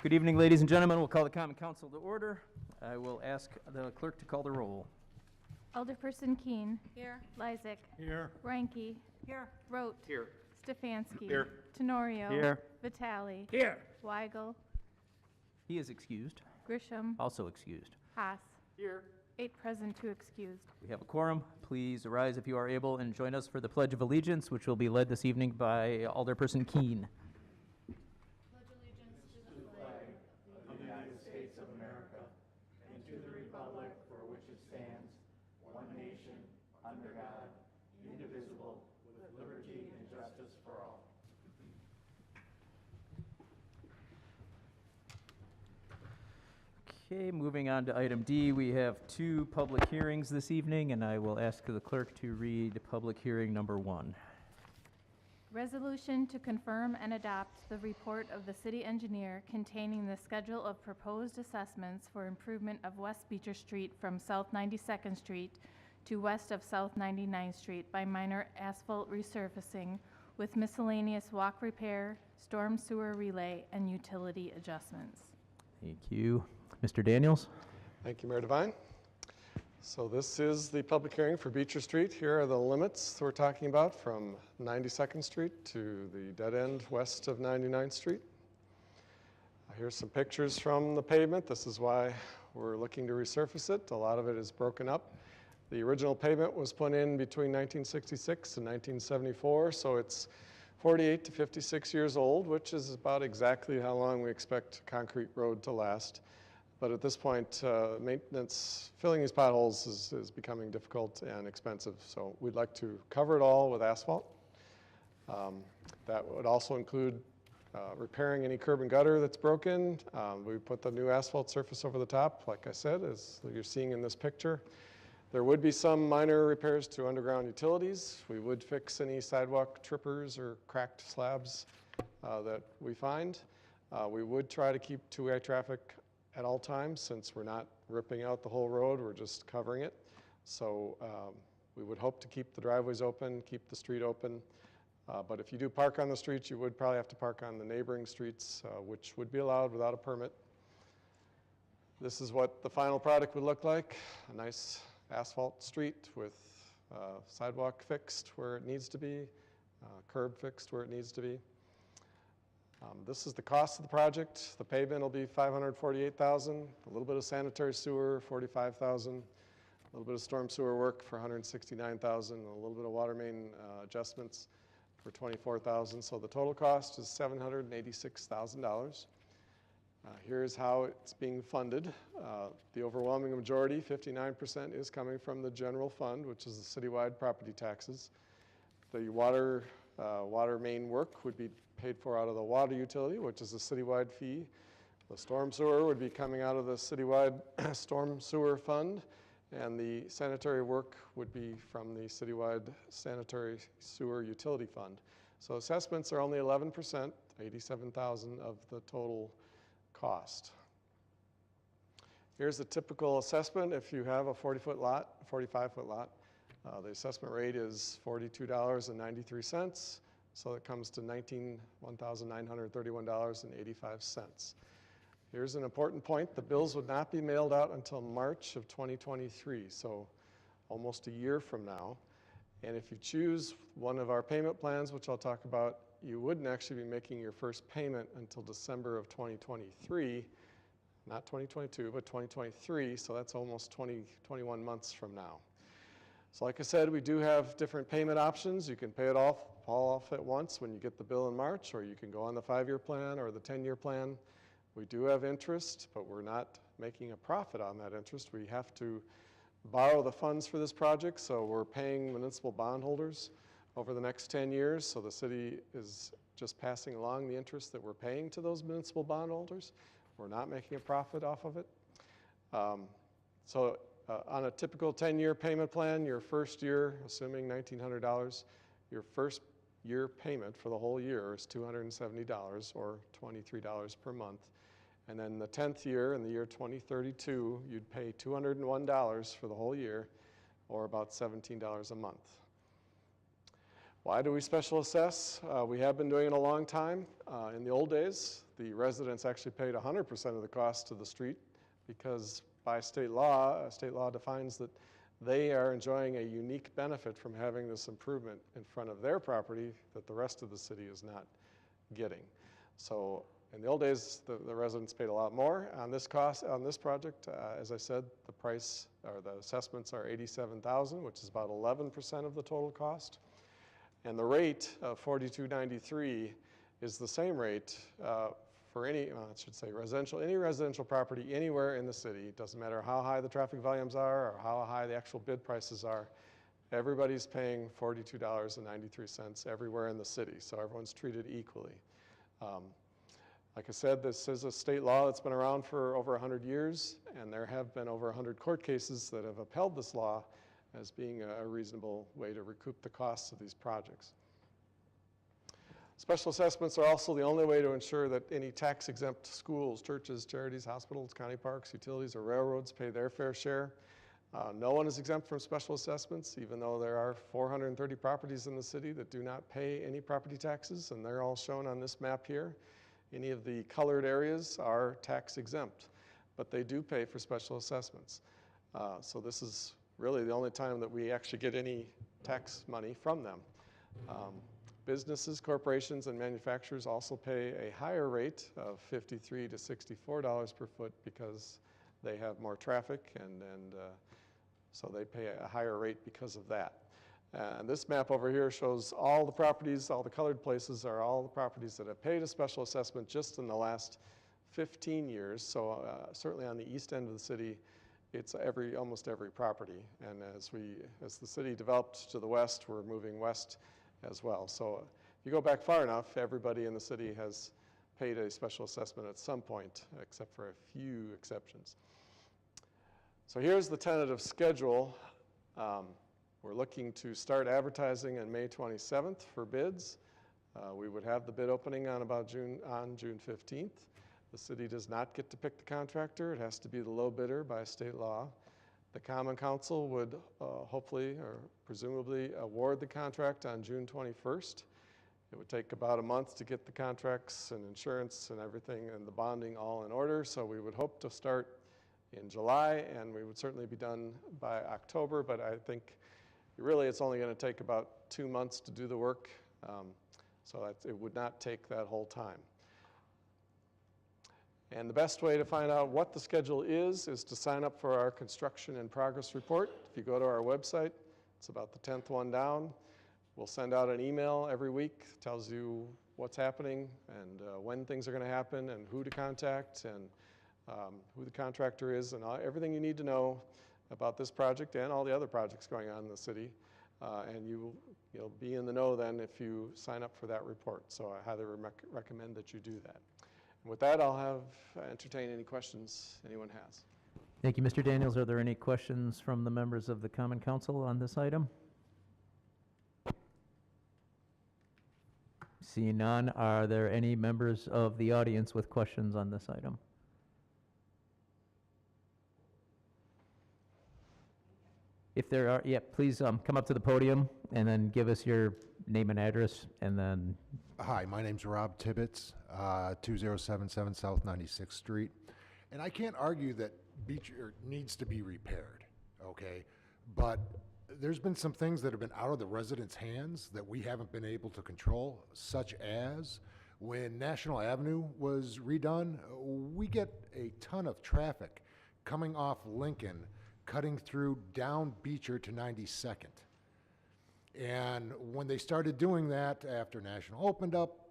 Good evening, ladies and gentlemen. We'll call the Common Council to order. I will ask the clerk to call the roll. Alderperson Keene. Here. Lysick. Here. Reinke. Here. Rote. Here. Stefanski. Here. Tenorio. Here. Vitale. Here. Weigel. He is excused. Grisham. Also excused. Haas. Here. 8 present, 2 excused. We have a quorum. Please arise if you are able and join us for the Pledge of Allegiance, which will be led this evening by Alderperson Keene. Okay, moving on to item D, we have 2 public hearings this evening, and I will ask the clerk to read public hearing number 1. Resolution to confirm and adopt the report of the city engineer containing the schedule of proposed assessments for improvement of West Beecher Street from South 92nd Street to west of South 99th Street by minor asphalt resurfacing with miscellaneous walk repair, storm sewer relay, and utility adjustments. Thank you. Mr. Daniels? Thank you, Mayor Devine. So this is the public hearing for Beecher Street. Here are the limits we're talking about from 92nd Street to the dead end west of 99th Street. Here's some pictures from the pavement. This is why we're looking to resurface it. A lot of it is broken up. The original pavement was put in between 1966 and 1974, so it's 48 to 56 years old, which is about exactly how long we expect a concrete road to last. But at this point, maintenance, filling these potholes is becoming difficult and expensive. So we'd like to cover it all with asphalt. That would also include repairing any curb and gutter that's broken. We put the new asphalt surface over the top, like I said, as you're seeing in this picture. There would be some minor repairs to underground utilities. We would fix any sidewalk trippers or cracked slabs that we find. We would try to keep two-way traffic at all times, since we're not ripping out the whole road, we're just covering it. So we would hope to keep the driveways open, keep the street open. But if you do park on the streets, you would probably have to park on the neighboring streets, which would be allowed without a permit. This is what the final product would look like: a nice asphalt street with sidewalk fixed where it needs to be, curb fixed where it needs to be. This is the cost of the project. The pavement will be $548,000, a little bit of sanitary sewer, $45,000, a little bit of storm sewer work for $169,000, a little bit of water main adjustments for $24,000. So the total cost is $786,000. Here's how it's being funded. The overwhelming majority, 59%, is coming from the general fund, which is the citywide property taxes. The water main work would be paid for out of the water utility, which is a citywide fee. The storm sewer would be coming out of the citywide storm sewer fund, and the sanitary work would be from the citywide sanitary sewer utility fund. So assessments are only 11%, $87,000 of the total cost. Here's a typical assessment if you have a 40-foot lot, 45-foot lot. The assessment rate is $42.93, so it comes to $1,931.85. Here's an important point: the bills would not be mailed out until March of 2023, so almost a year from now. And if you choose one of our payment plans, which I'll talk about, you wouldn't actually be making your first payment until December of 2023, not 2022, but 2023, so that's almost 21 months from now. So like I said, we do have different payment options. You can pay it all off at once when you get the bill in March, or you can go on the 5-year plan or the 10-year plan. We do have interest, but we're not making a profit on that interest. We have to borrow the funds for this project, so we're paying municipal bondholders over the next 10 years, so the city is just passing along the interest that we're paying to those municipal bondholders. We're not making a profit off of it. On a typical 10-year payment plan, your first year, assuming $1,900, your first year payment for the whole year is $270 or $23 per month. And then the 10th year, in the year 2032, you'd pay $201 for the whole year, or about $17 a month. Why do we special assess? We have been doing it a long time. In the old days, the residents actually paid 100% of the cost to the street because by state law defines that they are enjoying a unique benefit from having this improvement in front of their property that the rest of the city is not getting. So in the old days, the residents paid a lot more on this project. As I said, the price or the assessments are $87,000, which is about 11% of the total cost. And the rate of $42.93 is the same rate for any residential property anywhere in the city. It doesn't matter how high the traffic volumes are or how high the actual bid prices are. Everybody's paying $42.93 everywhere in the city, so everyone's treated equally. Like I said, this is a state law that's been around for over 100 years, and there have been over 100 court cases that have upheld this law as being a reasonable way to recoup the costs of these projects. Special assessments are also the only way to ensure that any tax-exempt schools, churches, charities, hospitals, county parks, utilities, or railroads pay their fair share. No one is exempt from special assessments, even though there are 430 properties in the city that do not pay any property taxes, and they're all shown on this map here. Any of the colored areas are tax exempt, but they do pay for special assessments. So this is really the only time that we actually get any tax money from them. Businesses, corporations, and manufacturers also pay a higher rate of $53 to $64 per foot because they have more traffic, and so they pay a higher rate because of that. And this map over here shows all the properties, all the colored places are all the properties that have paid a special assessment just in the last 15 years. So certainly on the east end of the city, it's almost every property. And as the city developed to the west, we're moving west as well. So if you go back far enough, everybody in the city has paid a special assessment at some point, except for a few exceptions. So here's the tentative schedule. We're looking to start advertising on May 27th for bids. We would have the bid opening on June 15th. The city does not get to pick the contractor. It has to be the low bidder by state law. The Common Council would hopefully or presumably award the contract on June 21st. It would take about a month to get the contracts and insurance and everything and the bonding all in order. So we would hope to start in July, and we would certainly be done by October, but I think really it's only going to take about 2 months to do the work, so it would not take that whole time. And the best way to find out what the schedule is to sign up for our construction and progress report. If you go to our website, it's about the 10th one down. We'll send out an email every week, tells you what's happening and when things are going to happen and who to contact and who the contractor is and everything you need to know about this project and all the other projects going on in the city. And you'll be in the know then if you sign up for that report. So I highly recommend that you do that. And with that, I'll entertain any questions anyone has. Thank you, Mr. Daniels. Are there any questions from the members of the Common Council on this item? Seeing none, are there any members of the audience with questions on this item? If there are, yeah, please come up to the podium and then give us your name and address, and then. Hi, my name's Rob Tibbetts, 2077 South 96th Street. And I can't argue that Beecher needs to be repaired, okay? But there's been some things that have been out of the residents' hands that we haven't been able to control, such as when National Avenue was redone, we get a ton of traffic coming off Lincoln, cutting through down Beecher to 92nd. And when they started doing that after National opened up,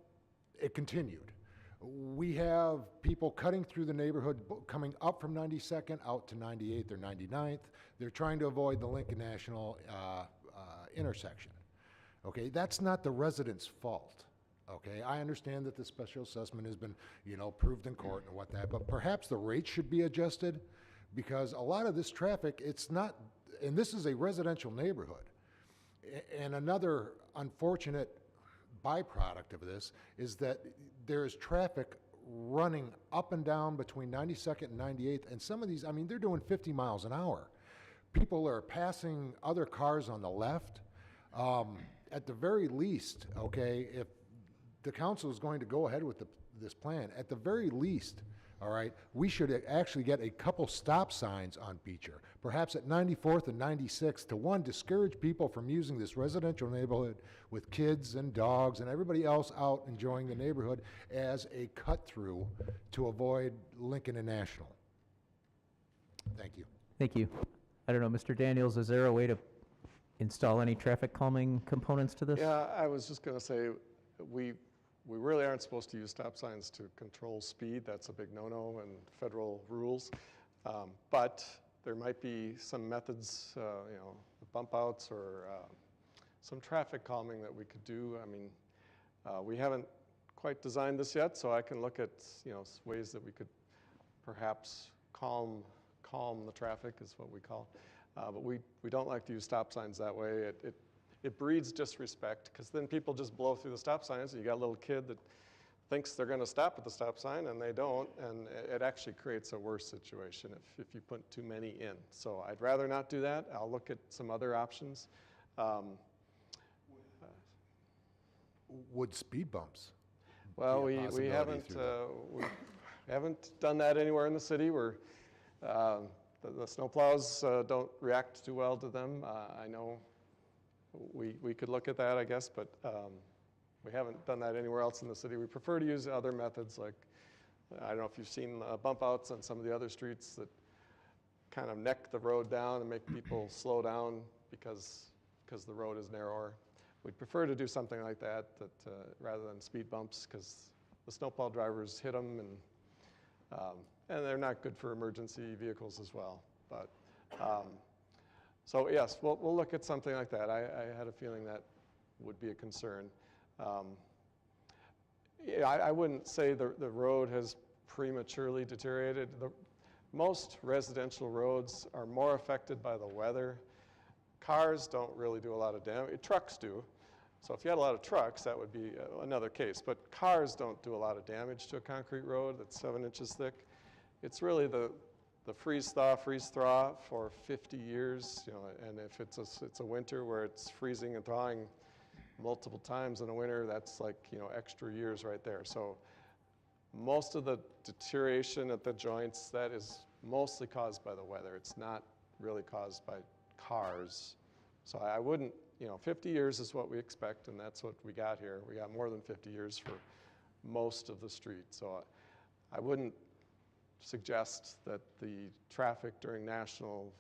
it continued. We have people cutting through the neighborhood, coming up from 92nd out to 98th or 99th. They're trying to avoid the Lincoln National intersection. Okay, that's not the residents' fault. Okay, I understand that the special assessment has been, proved in court and whatnot, but perhaps the rate should be adjusted because a lot of this traffic, it's not, and this is a residential neighborhood. And another unfortunate byproduct of this is that there is traffic running up and down between 92nd and 98th, and some of these, they're doing 50 miles an hour. People are passing other cars on the left. at the very least, okay, if the council is going to go ahead with this plan, at the very least, all right, we should actually get a couple stop signs on Beecher, perhaps at 94th and 96th, to one, discourage people from using this residential neighborhood with kids and dogs and everybody else out enjoying the neighborhood as a cut-through to avoid Lincoln and National. Thank you. Thank you. I don't know, Mr. Daniels, is there a way to install any traffic calming components to this? Yeah, I was just going to say, we really aren't supposed to use stop signs to control speed. That's a big no-no in federal rules. But there might be some methods, bump outs or some traffic calming that we could do. I mean, we haven't quite designed this yet, so I can look at ways that we could perhaps calm the traffic is what we call. But we don't like to use stop signs that way. It breeds disrespect, because then people just blow through the stop signs, and you got a little kid that thinks they're going to stop at the stop sign, and they don't, and it actually creates a worse situation if you put too many in. So I'd rather not do that. I'll look at some other options. Would speed bumps? Well, be a we possibility haven't through we haven't done that anywhere in the city. The snowplows don't react too well to them. I know. We could look at that, I guess, but we haven't done that anywhere else in the city. We prefer to use other methods, like, I don't know if you've seen bump outs on some of the other streets that kind of neck the road down and make people slow down because the road is narrower. We'd prefer to do something like that rather than speed bumps, because the snowplow drivers hit them, and they're not good for emergency vehicles as well. But so yes, we'll look at something like that. I had a feeling that would be a concern. I wouldn't say the road has prematurely deteriorated. Most residential roads are more affected by the weather. Cars don't really do a lot of damage. Trucks do. So if you had a lot of trucks, that would be another case. But cars don't do a lot of damage to a concrete road that's 7 inches thick. It's really the freeze-thaw for 50 years, and if it's a winter where it's freezing and thawing multiple times in a winter, that's like, extra years right there. So most of the deterioration at the joints, that is mostly caused by the weather. It's not really caused by cars. So I wouldn't, 50 years is what we expect, and that's what we got here. We got more than 50 years for most of the street. So I wouldn't suggest that the traffic during National,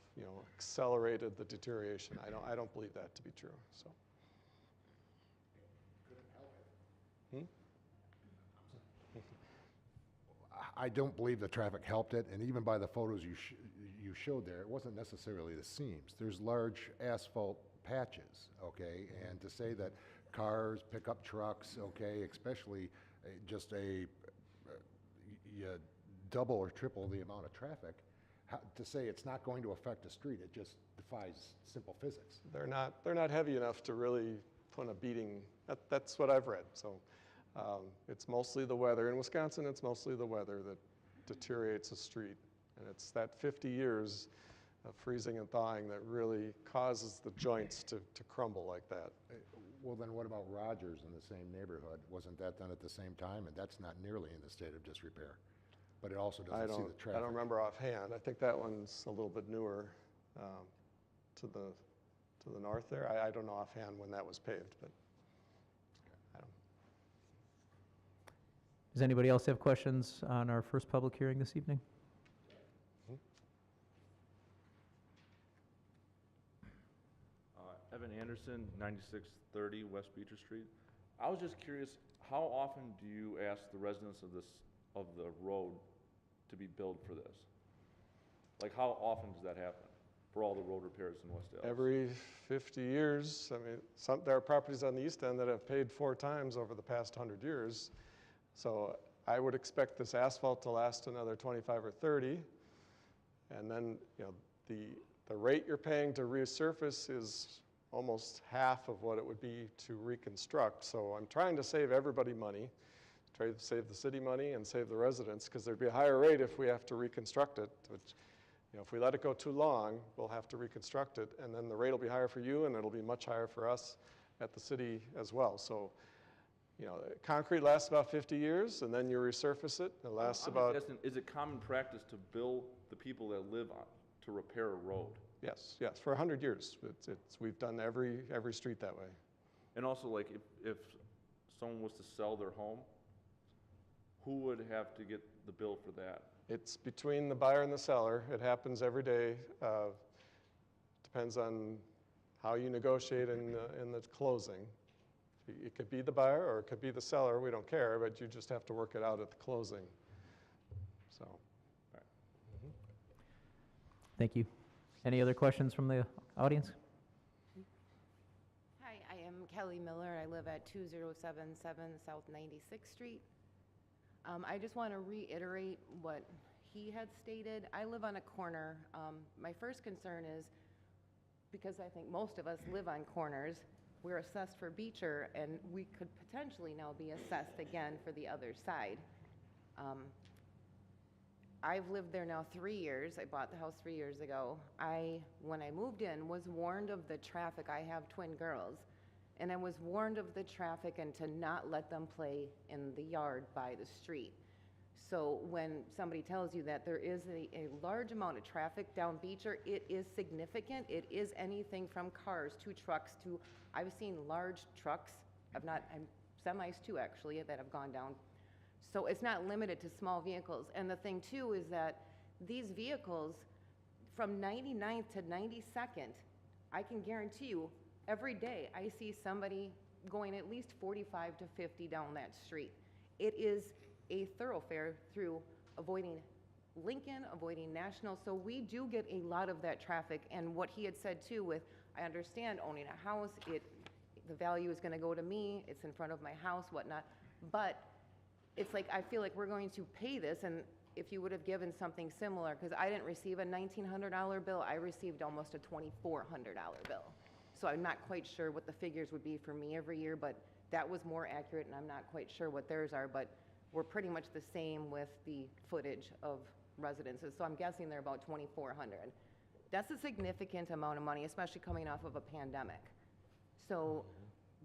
accelerated the deterioration. I don't believe that to be true. So. I don't believe the traffic helped it, and even by the photos you showed there, it wasn't necessarily the seams. There's large asphalt patches, okay? And to say that cars, pickup trucks, okay, especially just you double or triple the amount of traffic, to say it's not going to affect the street, it just defies simple physics. They're not heavy enough to really put a beating. That's what I've read. So it's mostly the weather. In Wisconsin, it's mostly the weather that deteriorates a street. And it's that 50 years of freezing and thawing that really causes the joints to crumble like that. Well, then what about Rogers in the same neighborhood? Wasn't that done at the same time? And that's not nearly in the state of disrepair. But it also doesn't see the traffic. I don't remember offhand. I think that one's a little bit newer to the north there. I don't know offhand when that was paved, but I don't. Does anybody else have questions on our first public hearing this evening? Evan Anderson, 9630 West Beecher Street. I was just curious, how often do you ask the residents of the road to be billed for this? Like, how often does that happen for all the road repairs in West Dallas? Every 50 years. I mean, there are properties on the east end that have paid 4 times over the past 100 years. So I would expect this asphalt to last another 25 or 30. And then, the rate you're paying to resurface is almost half of what it would be to reconstruct. So I'm trying to save everybody money, try to save the city money and save the residents, because there'd be a higher rate if we have to reconstruct it, which, if we let it go too long, we'll have to reconstruct it, and then the rate will be higher for you, and it'll be much higher for us. at the city as well. So, you know, concrete lasts about 50 years, and then you resurface it. It lasts I'm about, just asking, is it common practice to bill the people that live on, to repair a road? yes, for 100 years. We've done every street that way. And also, like, if someone was to sell their home, who would have to get the bill for that? It's between the buyer and the seller. It happens every day. Depends on how you negotiate in the closing. It could be the buyer or it could be the seller. We don't care, but you just have to work it out at the closing. So, Thank you. Any other questions from the audience? Hi, I am Kelly Miller. I live at 2077 South 96th Street. I just want to reiterate what he had stated. I live on a corner. My first concern is, because I think most of us live on corners, we're assessed for Beecher, and we could potentially now be assessed again for the other side. I've lived there now 3 years. I bought the house 3 years ago. When I moved in, was warned of the traffic. I have twin girls. And I was warned of the traffic and to not let them play in the yard by the street. So when somebody tells you that there is a large amount of traffic down Beecher, it is significant. It is anything from cars to trucks to, I've seen large trucks, semis too actually, that have gone down. So it's not limited to small vehicles. And the thing too is that these vehicles from 99th to 92nd, I can guarantee you, every day I see somebody going at least 45 to 50 down that street. It is a thoroughfare through avoiding Lincoln, avoiding National, so we do get a lot of that traffic. And what he had said too with, I understand owning a house, the value is gonna go to me, it's in front of my house, whatnot, but it's like, I feel like we're going to pay this, and if you would have given something similar, because I didn't receive a $1,900 bill, I received almost a $2,400 bill. So I'm not quite sure what the figures would be for me every year, but that was more accurate, and I'm not quite sure what theirs are, but we're pretty much the same with the footage of residences. So I'm guessing they're about 2,400. That's a significant amount of money, especially coming off of a pandemic. So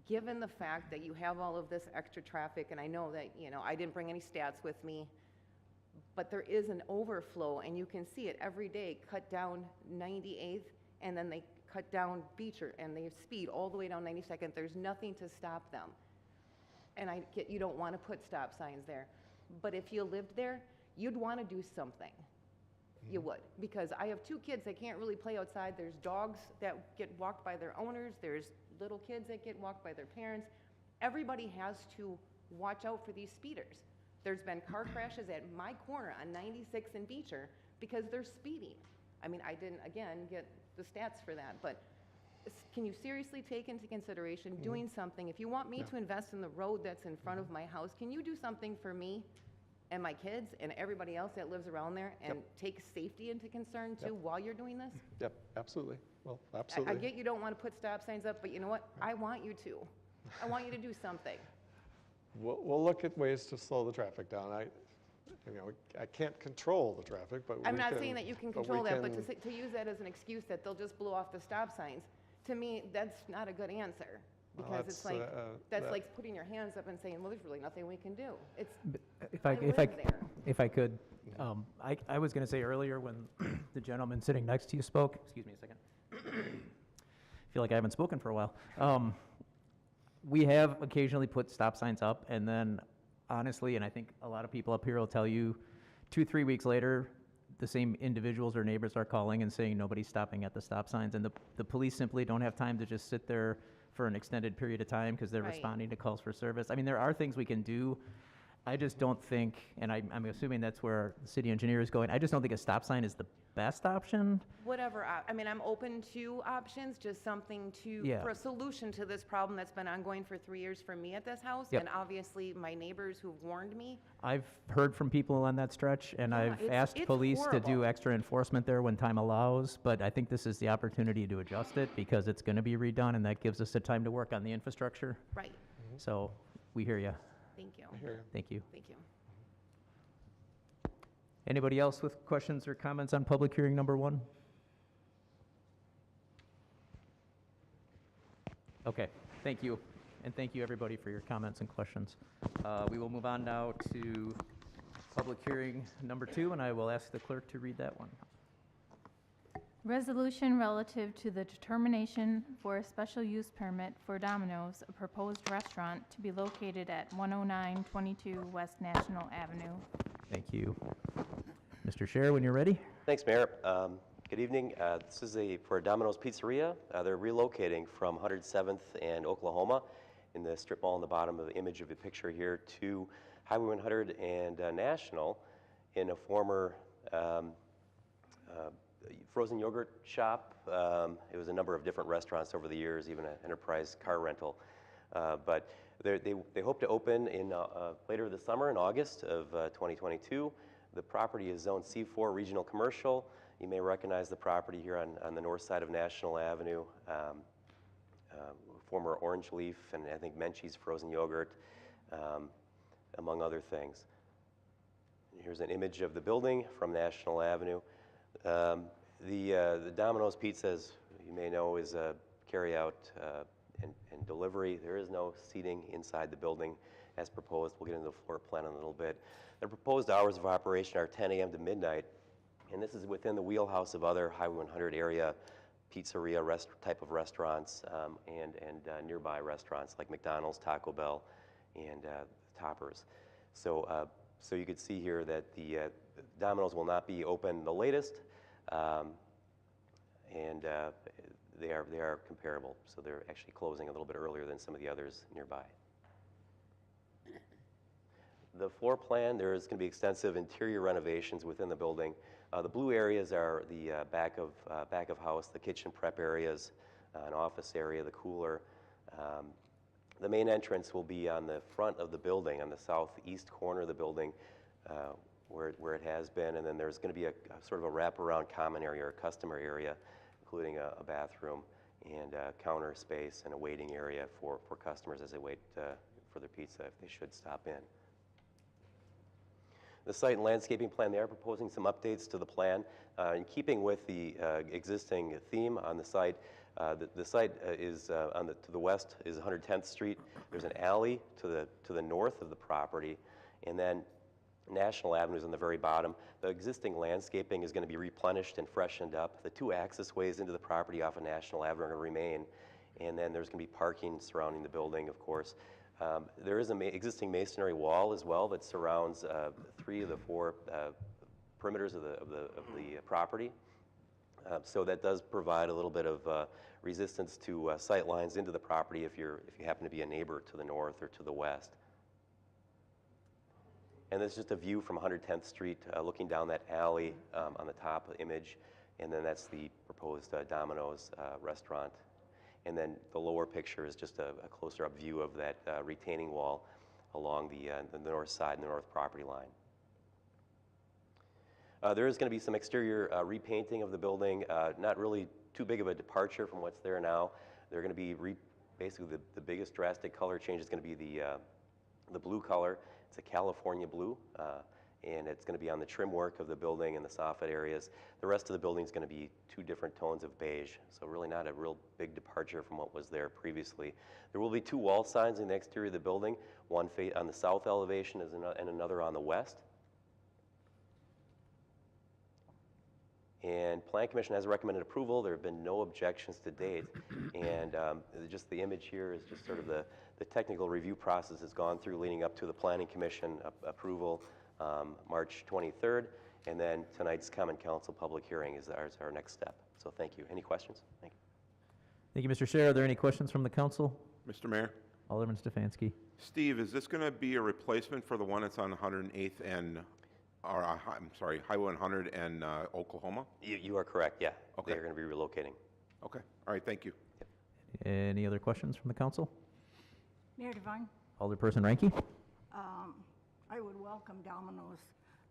given the fact that you have all of this extra traffic, and I know that, you know, I didn't bring any stats with me, but there is an overflow, and you can see it every day, cut down 98th, and then they cut down Beecher, and they speed all the way down 92nd. There's nothing to stop them. And I get you don't want to put stop signs there. But if you lived there, you'd want to do something. You would. Because I have 2 kids that can't really play outside. There's dogs that get walked by their owners. There's little kids that get walked by their parents. Everybody has to watch out for these speeders. There's been car crashes at my corner on 96 and Beecher because they're speeding. I mean, I didn't, again, get the stats for that, but can you seriously take into consideration doing something? If you want me to invest in the road that's in front of my house, can you do something for me and my kids and everybody else that lives around there and take safety into concern too while you're doing this? yep, absolutely. Well, I absolutely. get you don't want to put stop signs up, but you know what? I want you to. I want you to do something. We'll look at ways to slow the traffic down. I can't control the traffic, but I'm we not can- saying that you can but we control that, can- but to use that as an excuse that they'll just blow off the stop signs, to me, that's not a good answer. Well, Because it's that's, like, that- like putting your hands up and saying, well, there's really nothing we can do. It's, If I I, live there. if I could, I was going to say earlier when the gentleman sitting next to you spoke, excuse me a second. Feel like I haven't spoken for a while. We have occasionally put stop signs up, and then honestly, and I think a lot of people up here will tell you, 2-3 weeks later, the same individuals or neighbors are calling and saying nobody's stopping at the stop signs, and the police simply don't have time to just sit there for an extended period of time because they're Right. responding to calls for service. I mean, there are things we can do. I just don't think, and I'm assuming that's where the city engineer is going, I just don't think a stop sign is the best option. whatever, I mean, I'm open to options, just something Yeah. for a solution to this problem that's been ongoing for 3 years for me at this house. Yep. And obviously, my neighbors who've warned me. I've heard from people on that stretch, and Yeah, I've asked it's police to do horrible. extra enforcement there when time allows, but I think this is the opportunity to adjust it because it's going to be redone, and that gives us the time to work on the infrastructure. Right, So we hear you. thank you. I hear you. Thank you. Thank you. Anybody else with questions or comments on public hearing number 1? Okay, thank you. And thank you, everybody, for your comments and questions. We will move on now to public hearing number 2, and I will ask the clerk to read that one. Resolution relative to the determination for a special use permit for Domino's, a proposed restaurant to be located at 10922 West National Avenue. Thank you. Mr. Scher, when you're ready. Thanks, Mayor. Good evening. This is for Domino's Pizzeria. They're relocating from 107th and Oklahoma in the strip mall in the bottom of the image of the picture here to Highway 100 and National in a former frozen yogurt shop. It was a number of different restaurants over the years, even an enterprise car rental. But they hope to open in later this summer in August of 2022. The property is Zone C4 Regional Commercial. You may recognize the property here on the north side of National Avenue. Former Orange Leaf and I think Menchie's frozen yogurt, among other things. Here's an image of the building from National Avenue. The Domino's Pizza, as you may know, is a carry-out and delivery. There is no seating inside the building as proposed. We'll get into the floor plan in a little bit. The proposed hours of operation are 10 a.m. to midnight, and this is within the wheelhouse of other Highway 100 area pizzeria type of restaurants and nearby restaurants like McDonald's, Taco Bell, and Toppers. So you could see here that the Domino's will not be open the latest, and they are comparable. So they're actually closing a little bit earlier than some of the others nearby. The floor plan, there is going to be extensive interior renovations within the building. The blue areas are the back of house, the kitchen prep areas, an office area, the cooler. The main entrance will be on the front of the building, on the southeast corner of the building, where it has been, and then there's going to be a sort of a wraparound common area or customer area, including a bathroom and a counter space and a waiting area for customers as they wait for their pizza if they should stop in. The site and landscaping plan, they are proposing some updates to the plan. In keeping with the existing theme on the site, the site is to the west is 110th Street. There's an alley to the north of the property, and then National Avenue is on the very bottom. The existing landscaping is going to be replenished and freshened up. The 2 access ways into the property off of National Avenue are going to remain, and then there's going to be parking surrounding the building, of course. There is an existing masonry wall as well that surrounds 3 of the 4 perimeters of the property. So that does provide a little bit of resistance to sight lines into the property if you happen to be a neighbor to the north or to the west. And this is just a view from 110th Street looking down that alley on the top of the image. And then that's the proposed Domino's restaurant. And then the lower picture is just a closer up view of that retaining wall along the north side and the north property line. There is going to be some exterior repainting of the building, not really too big of a departure from what's there now. They're going to be basically the biggest drastic color change is going to be the blue color. It's a California blue, and it's going to be on the trim work of the building and the soffit areas. The rest of the building is going to be 2 different tones of beige, so really not a real big departure from what was there previously. There will be 2 wall signs in the exterior of the building, one on the south elevation and another on the west. And Plan Commission has recommended approval. There have been no objections to date, and just the image here is just sort of the technical review process has gone through leading up to the Planning Commission approval March 23rd, and then tonight's Common Council public hearing is our next step. So thank you. Any questions? Thank you. Thank you, Mr. Scher. Are there any questions from the council? Mr. Mayor? Alderman Stefanski. Steve, is this going to be a replacement for the one that's on 108th and, I'm sorry, Highway 100 and Oklahoma? You are correct, yeah. Okay. They're going to be relocating. Okay, all right, thank you. Any other questions from the council? Mayor Devine, Alderperson Ranky? I would welcome Domino's.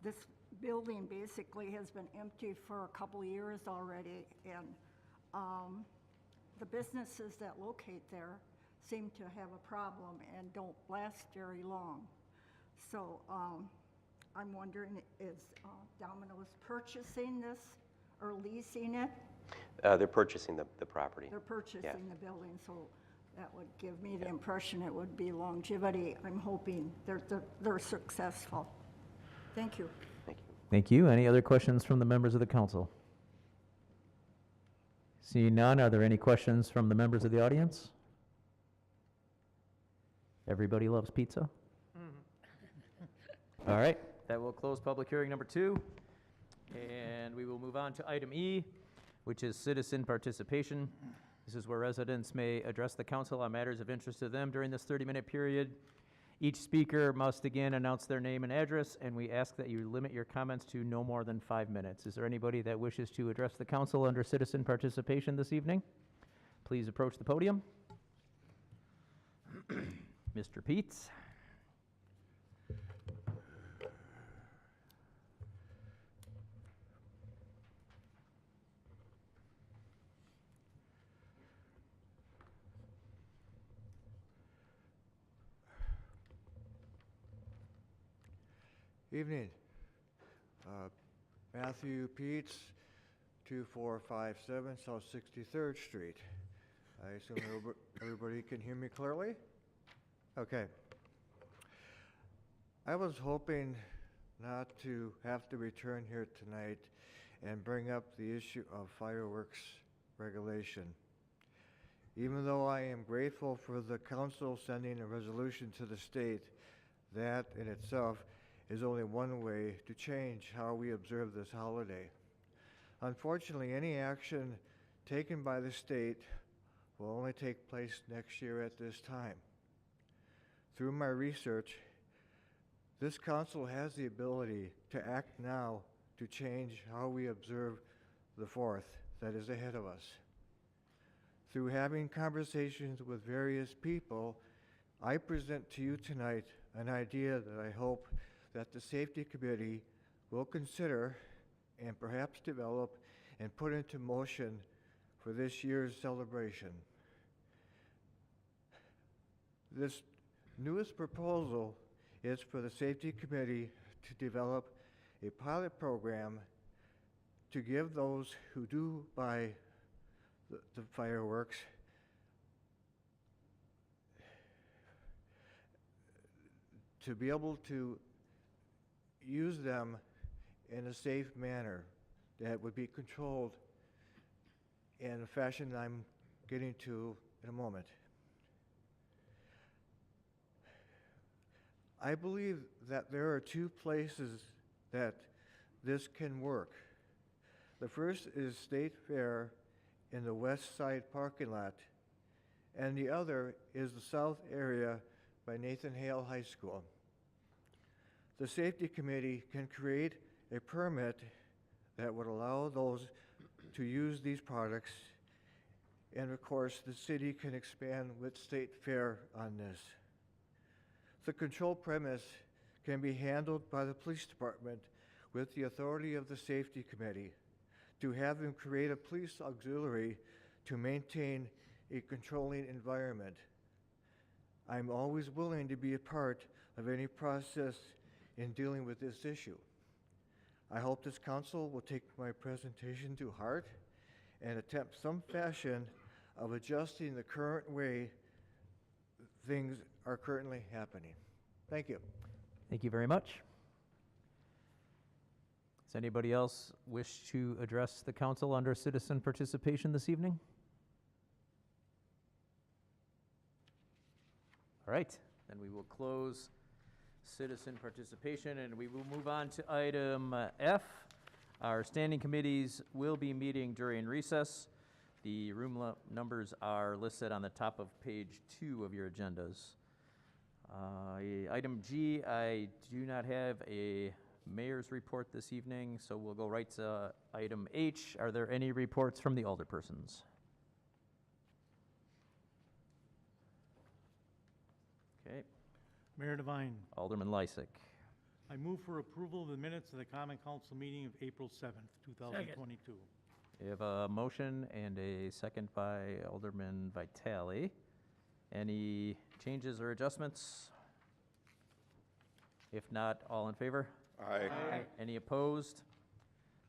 This building basically has been empty for a couple of years already, and the businesses that locate there seem to have a problem and don't last very long. So I'm wondering, is Domino's purchasing this or leasing it? They're purchasing the property. They're purchasing Yeah. the building, so That would give me the impression it would be longevity. I'm hoping they're successful. Thank you. Thank you. Thank you. Any other questions from the members of the council? Seeing none, are there any questions from the members of the audience? Everybody loves pizza? All right, that will close public hearing number 2. And we will move on to item E, which is citizen participation. This is where residents may address the council on matters of interest to them during this 30-minute period. Each speaker must again announce their name and address, and we ask that you limit your comments to no more than 5 minutes. Is there anybody that wishes to address the council under citizen participation this evening? Please approach the podium. Mr. Peets. Evening. Matthew Peets, 2457 South 63rd Street. I assume everybody can hear me clearly? Okay. I was hoping not to have to return here tonight and bring up the issue of fireworks regulation. Even though I am grateful for the council sending a resolution to the state, that in itself is only one way to change how we observe this holiday. Unfortunately, any action taken by the state will only take place next year at this time. Through my research, this council has the ability to act now to change how we observe the 4th that is ahead of us. Through having conversations with various people, I present to you tonight an idea that I hope that the Safety Committee will consider and perhaps develop and put into motion for this year's celebration. This newest proposal is for the Safety Committee to develop a pilot program to give those who do buy the fireworks to be able to use them in a safe manner that would be controlled in a fashion I'm getting to in a moment. I believe that there are 2 places that this can work. The first is State Fair in the west side parking lot, and the other is the south area by Nathan Hale High School. The Safety Committee can create a permit that would allow those to use these products, and of course the city can expand with State Fair on this. The control premise can be handled by the police department with the authority of the Safety Committee to have them create a police auxiliary to maintain a controlling environment. I'm always willing to be a part of any process in dealing with this issue. I hope this council will take my presentation to heart and attempt some fashion of adjusting the current way things are currently happening. Thank you. Thank you very much. Does anybody else wish to address the council under citizen participation this evening? All right, then we will close citizen participation and we will move on to item F. Our standing committees will be meeting during recess. The room numbers are listed on the top of page 2 of your agendas. Item G, I do not have a mayor's report this evening, so we'll go right to item H. Are there any reports from the alderpersons? Okay, Mayor Devine, Alderman Lysick. I move for approval of the minutes of the Common Council meeting of April 7th, 2022. We have a motion and a second by Alderman Vitale. Any changes or adjustments? If not, all in favor? Aye. Any opposed?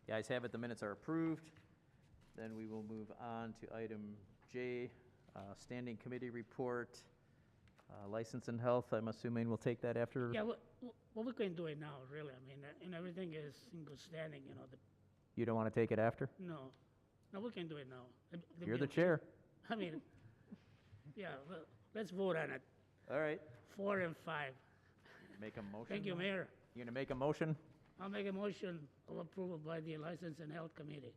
The ayes have it, the minutes are approved. Then we will move on to item J, Standing committee report, license and health, I'm assuming we'll take that after. Yeah, well, we can do it now, really. I mean, and everything is in good standing, You don't want to take it after? No, we can do it now. You're the chair. I mean, yeah, well, let's vote on it. All right. 4 and 5. Make a motion. Thank you, Mayor. You're going to make a motion? I'll make a motion of approval by the License and Health Committee.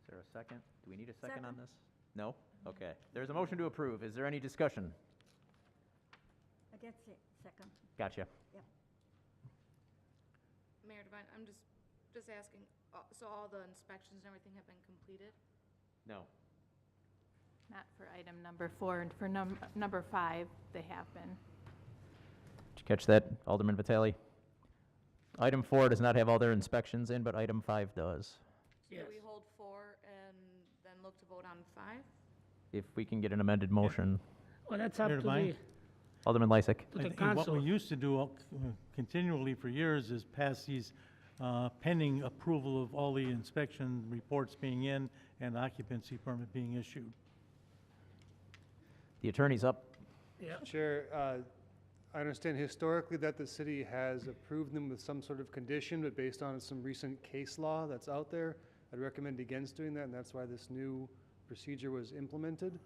Is there a second? Do we need a second on this? No? Okay. There's a motion to approve. Is there any discussion? That's it, second. Gotcha. Mayor Devine, I'm just asking, so all the inspections and everything have been completed? No. Not for item number 4, and for number 5, they have been. Did you catch that, Alderman Vitale? Item 4 does not have all their inspections in, but item 5 does. Yes. Do we hold 4 and then look to vote on 5? If we can get an amended motion. Well, that's up Mayor to Devine? the, Alderman Lysick. to the I think what council. we used to do continually for years is pass these pending approval of all the inspection reports being in and occupancy permit being issued. The attorney's up. Yeah, Chair, I understand historically that the city has approved them with some sort of condition, but based on some recent case law that's out there, I'd recommend against doing that, and that's why this new procedure was implemented.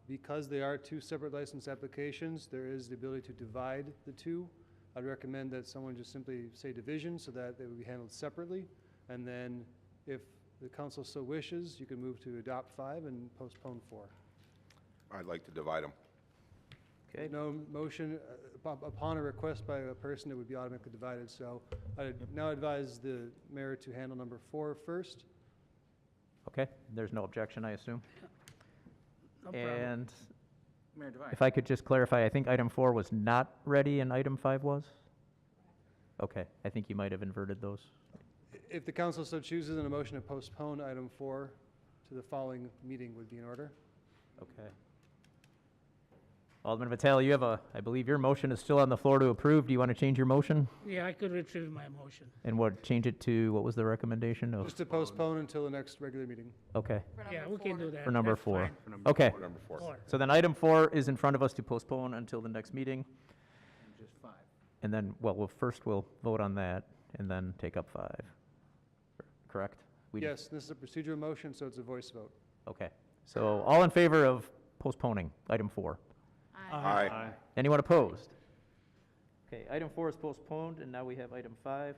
Because they are 2 separate license applications, there is the ability to divide the 2. I'd recommend that someone just simply say division so that they would be handled separately. And then if the council so wishes, you can move to adopt 5 and postpone 4. I'd like to divide them. Okay. No motion, upon a request by a person, it would be automatically divided. So I now advise the mayor to handle number 4 first. Okay. There's no objection, I assume. no problem. And Mayor Devine. if I could just clarify, I think item 4 was not ready and item 5 was? Okay. I think you might have inverted those. If the council so chooses, then a motion to postpone item 4 to the following meeting would be in order. Okay. Alderman Vitale, you have I believe your motion is still on the floor to approve. Do you want to change your motion? Yeah, I could retrieve my motion. And change it to, what was the recommendation? Just to postpone until the next regular meeting. Okay, For Yeah, number we can 4? do that. for number That's 4. fine. Okay, Number 4. 4. so then item 4 is in front of us to postpone until the next meeting. Just 5. And then, first we'll vote on that and then take up 5. Correct? Yes, this is a procedural motion, so it's a voice vote. Okay, so all in favor of postponing item 4? Aye. Anyone opposed? Okay, item 4 is postponed, and now we have item 5.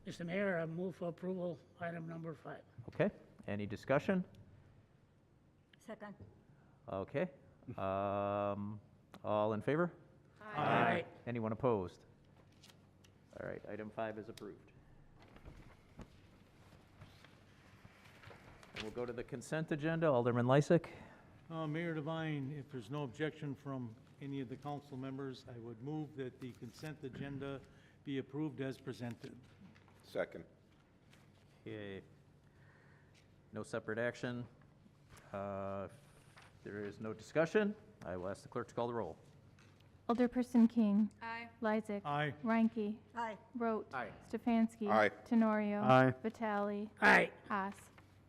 Mr. Mayor, I move for approval, item number 5. Okay, any discussion? Second. Okay, all in favor? Aye. Anyone opposed? All right, item 5 is approved. And we'll go to the consent agenda. Alderman Lysick. Mayor Devine, if there's no objection from any of the council members, I would move that the consent agenda be approved as presented. Second. Okay. No separate action. If there is no discussion, I will ask the clerk to call the roll. Alderperson King. Aye. Lysick. Aye. Reinke. Aye. Rote. Aye. Stefanski. Aye. Tenorio. Aye. Vitale. Aye. Haas.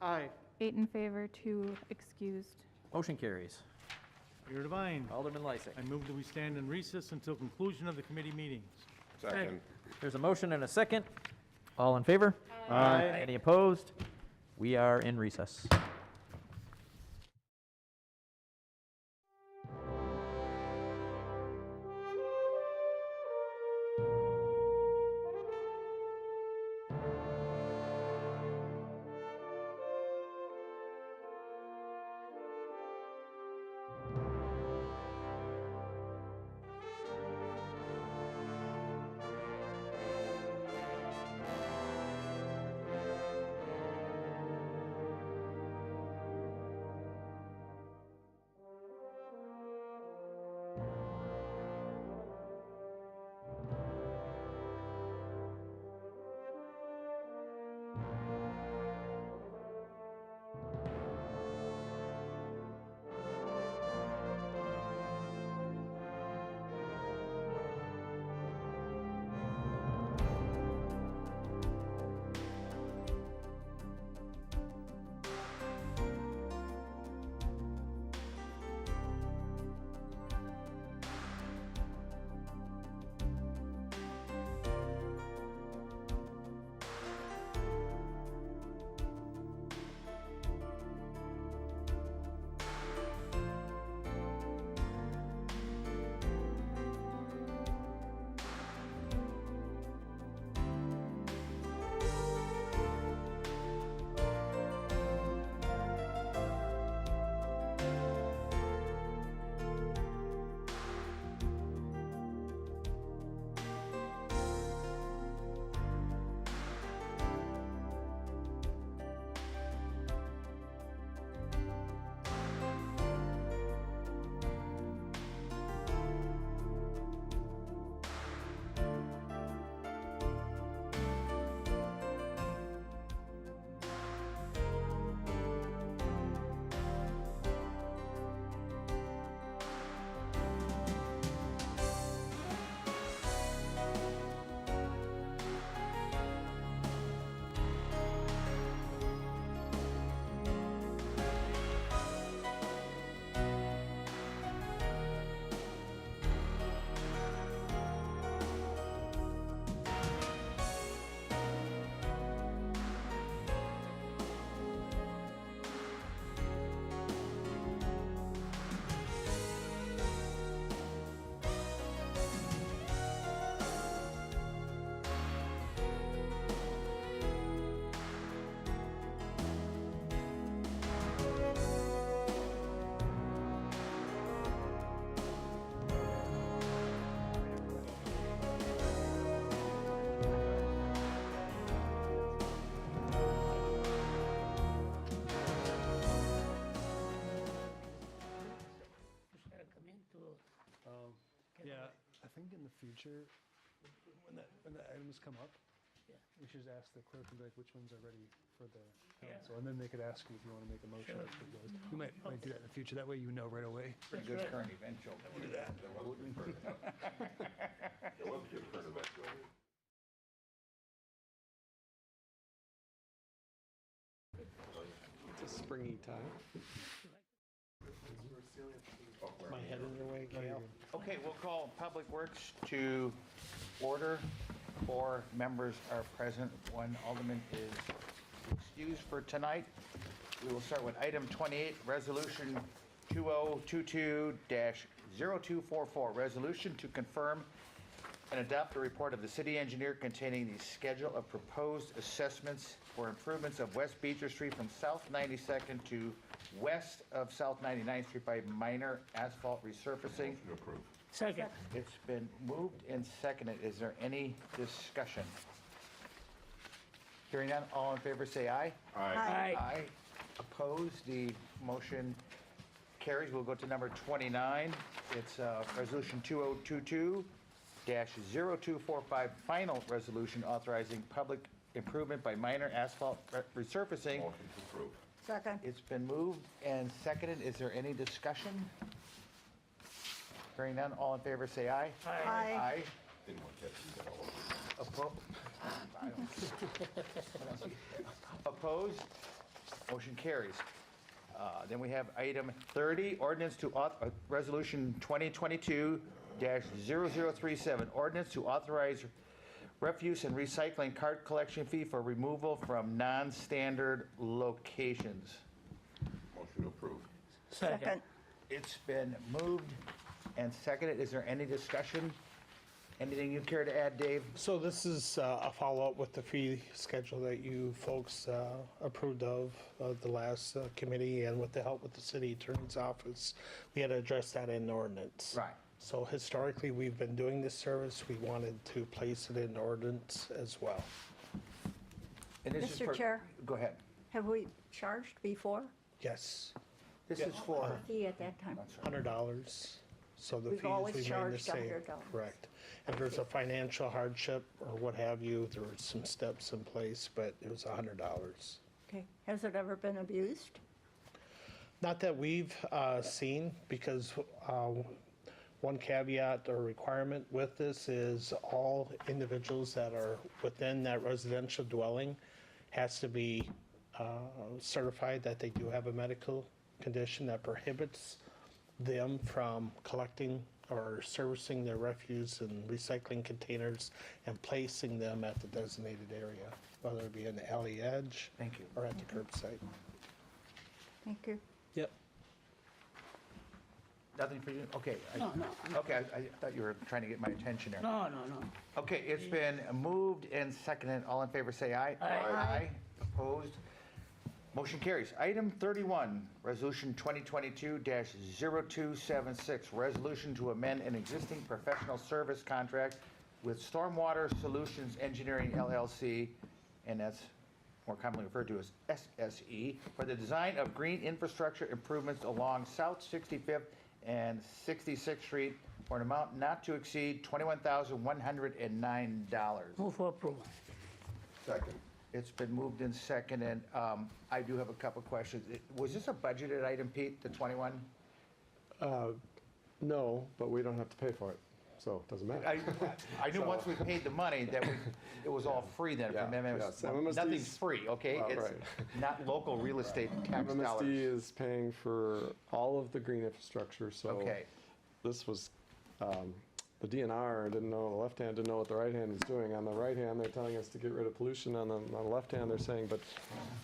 Aye. 8 in favor, 2 excused. Motion carries. Mayor Devine, Alderman Lysick. I move that we stand in recess until conclusion of the committee meetings. Second. There's a motion and a second. All in favor? Aye. Any opposed? We are in recess. think in the future, when the items come up, we should just ask the clerk and be like, which ones are ready for the council? And then they could ask you if you want to make a motion for those. We might do that in the future, that way you know right away. Pretty good current event show. Do that. It's a springy time. My head in your way, Gail. Okay, we'll call Public Works to order. 4 members are present. 1 alderman is excused for tonight. We will start with item 28, Resolution 2022-0244, resolution to confirm and adopt a report of the city engineer containing the schedule of proposed assessments for improvements of West Beecher Street from South 92nd to west of South 99th Street by minor asphalt resurfacing. Second. It's been moved and seconded. Is there any discussion? Hearing none, all in favor say aye. Aye. Aye. Opposed, the motion carries. We'll go to number 29. It's Resolution 2022-0245, final resolution authorizing public improvement by minor asphalt resurfacing. Second. It's been moved and seconded. Is there any discussion? Hearing none, all in favor say aye. Aye. Aye. Opposed? Motion carries. Then we have item 30, ordinance to, resolution 2022-0037, ordinance to authorize refuse and recycling cart collection fee for removal from non-standard locations. Motion approved. Second. It's been moved and seconded. Is there any discussion? Anything you care to add, Dave? So this is a follow-up with the fee schedule that you folks approved of the last committee, and with the help with the city attorney's office, we had to address that in ordinance. Right. So historically, we've been doing this service. We wanted to place it in ordinance as well. And this is Mr. for- Chair. Go ahead. Have we charged before? Yes, This is for, Fee at that time? $100. So the We've fees always remain the charged same. $100. Correct. If there's a financial hardship or what have you, there were some steps in place, but it was $100. Okay. Has it ever been abused? Not that we've seen, because one caveat or requirement with this is all individuals that are within that residential dwelling has to be certified that they do have a medical condition that prohibits them from collecting or servicing their refuse and recycling containers and placing them at the designated area, whether it be in the alley edge. Thank you. Or at the curbside. Thank you. Yep. Nothing for you? Okay. No. Okay, I thought you were trying to get my attention there. No. Okay, it's been moved and seconded. All in favor say aye. Aye. Opposed? Motion carries. Item 31, Resolution 2022-0276, resolution to amend an existing professional service contract with Stormwater Solutions Engineering LLC, and that's more commonly referred to as SSE, for the design of green infrastructure improvements along South 65th and 66th Street for an amount not to exceed $21,109. Move for approval. Second. It's been moved and seconded. I do have a couple questions. Was this a budgeted item, Pete, the 21? No, but we don't have to pay for it, so it doesn't matter. I knew once we paid the money that it was all free then from Yeah, MMS. yes, MMSD 's Nothing's free, okay? Well, It's right. not local real estate tax MMSD dollars. is paying for all of the green infrastructure, so Okay. this was, the DNR didn't know, the left hand didn't know what the right hand was doing. On the right hand, they're telling us to get rid of pollution. On the left hand, they're saying, but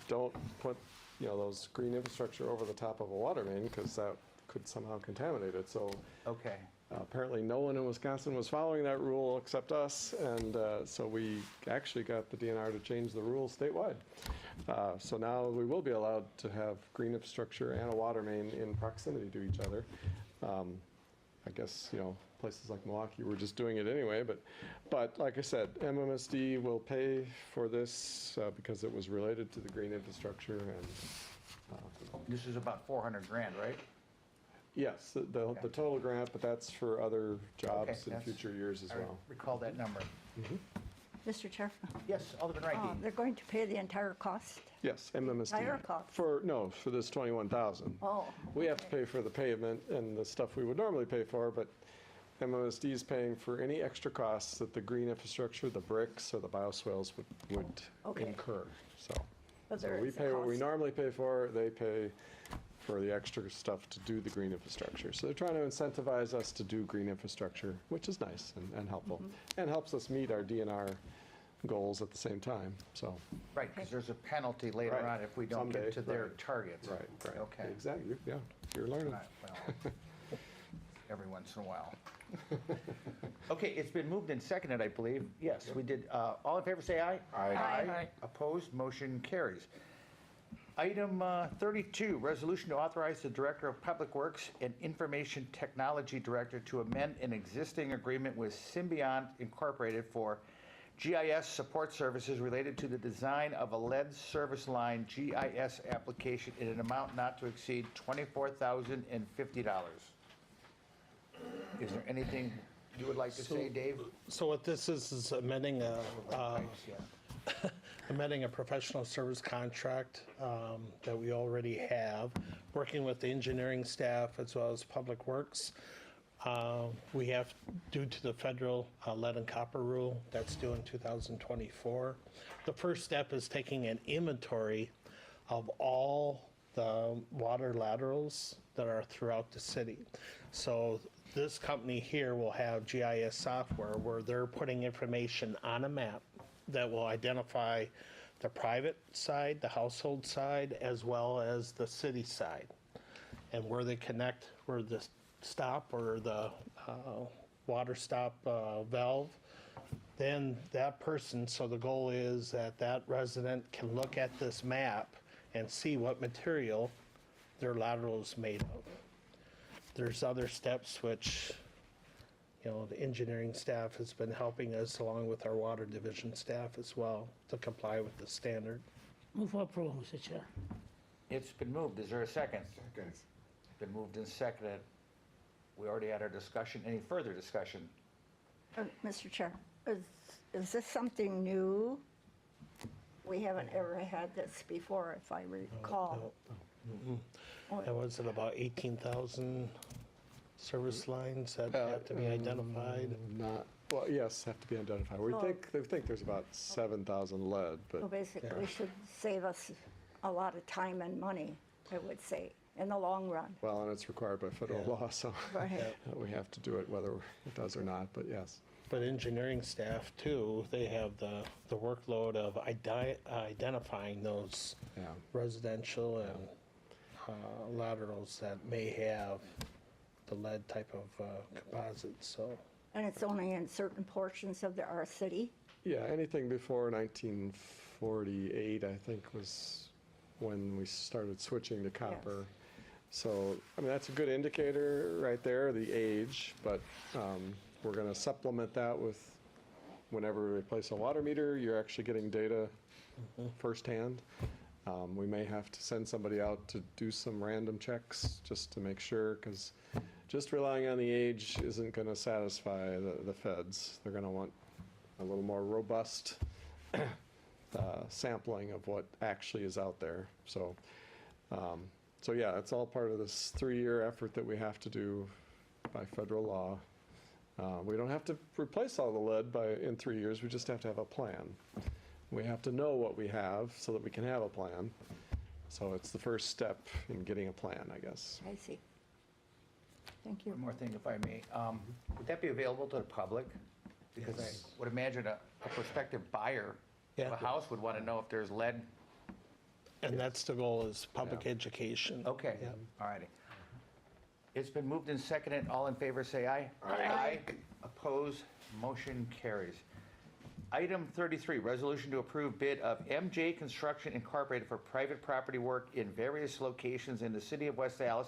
don't put, those green infrastructure over the top of a water main, because that could somehow contaminate it. So Okay. apparently no one in Wisconsin was following that rule except us, and so we actually got the DNR to change the rules statewide. So now we will be allowed to have green infrastructure and a water main in proximity to each other. I guess, places like Milwaukee were just doing it anyway, but like I said, MMSD will pay for this because it was related to the green infrastructure, and This is about 400 grand, right? Yes, the total grant, but that's for other jobs in that's- future years as I well. recall that number. Mr. Chair, Yes, Alderman Reinke. they're going to pay the entire cost? Yes, MMSD. Entire cost? For this 21,000. Oh, We have to pay for the pavement and the stuff we would normally pay for, but MMSD is paying for any extra costs that the green infrastructure, the bricks, or the bioswales would Okay. incur, so. But So there we is a pay what we cost. normally pay for, they pay for the extra stuff to do the green infrastructure. So they're trying to incentivize us to do green infrastructure, which is nice and helpful, and helps us meet our DNR goals at the same time, so. Right, because there's a penalty later Right. on if we don't Someday, get to their right. targets. Right, right. Okay. Exactly, yeah, you're learning. Right, well, every once in a while. Okay, it's been moved and seconded, I believe. Yes, we did. All in favor, say aye. Aye. Opposed, motion carries. Item 32, resolution to authorize the Director of Public Works and Information Technology Director to amend an existing agreement with Symbiont Incorporated for GIS support services related to the design of a lead service line GIS application in an amount not to exceed $24,050. Is there anything you would like to say, Dave? So what this is amending Thanks, yeah. amending a professional service contract that we already have, working with the engineering staff as well as Public Works. We have, due to the federal lead and copper rule that's due in 2024, the first step is taking an inventory of all the water laterals that are throughout the city. So this company here will have GIS software where they're putting information on a map that will identify the private side, the household side, as well as the city side, and where they connect, where the stop or the water stop valve. Then that person, so the goal is that that resident can look at this map and see what material their lateral is made of. There's other steps which, you know, the engineering staff has been helping us along with our water division staff as well to comply with the standard. Move for approval, Mr. Chair. It's been moved. Is there a second? Second. It's been moved and seconded. We already had our discussion. Any further discussion? Mr. Chair, is this something new? We haven't ever had this before, if I recall. And was it about 18,000 service lines that have to be identified? Not, well, yes, have to be identified. We Oh. think there's about 7,000 lead, So but basically, it should save us a lot of time and money, I would say, in the long run. well, and it's required by federal law, so Right. we have to do it whether it does or not, but yes. But engineering staff too, they have the workload of identifying those Yeah. residential and laterals that may have the lead type of composites, so. And it's only in certain portions of our city? Yeah, anything before 1948, I think, was when we started switching to copper. So, I mean, that's a good indicator right there, the age, but we're going to supplement that with whenever we replace a water meter, you're actually getting data firsthand. We may have to send somebody out to do some random checks just to make sure, because just relying on the age isn't going to satisfy the feds. They're going to want a little more robust sampling of what actually is out there. So, so yeah, it's all part of this 3-year effort that we have to do by federal law. We don't have to replace all the lead in 3 years, we just have to have a plan. We have to know what we have so that we can have a plan. So it's the first step in getting a plan, I guess. I see. Thank you. One more thing, if I may. Would that be available to the public? Because I would imagine a prospective buyer of a house would want to know if there's lead. And that's the goal, is public education. Okay, Yeah. all righty. It's been moved and seconded. All in favor, say aye. Aye. Opposed, motion carries. Item 33, resolution to approve bid of MJ Construction Incorporated for private property work in various locations in the city of West Allis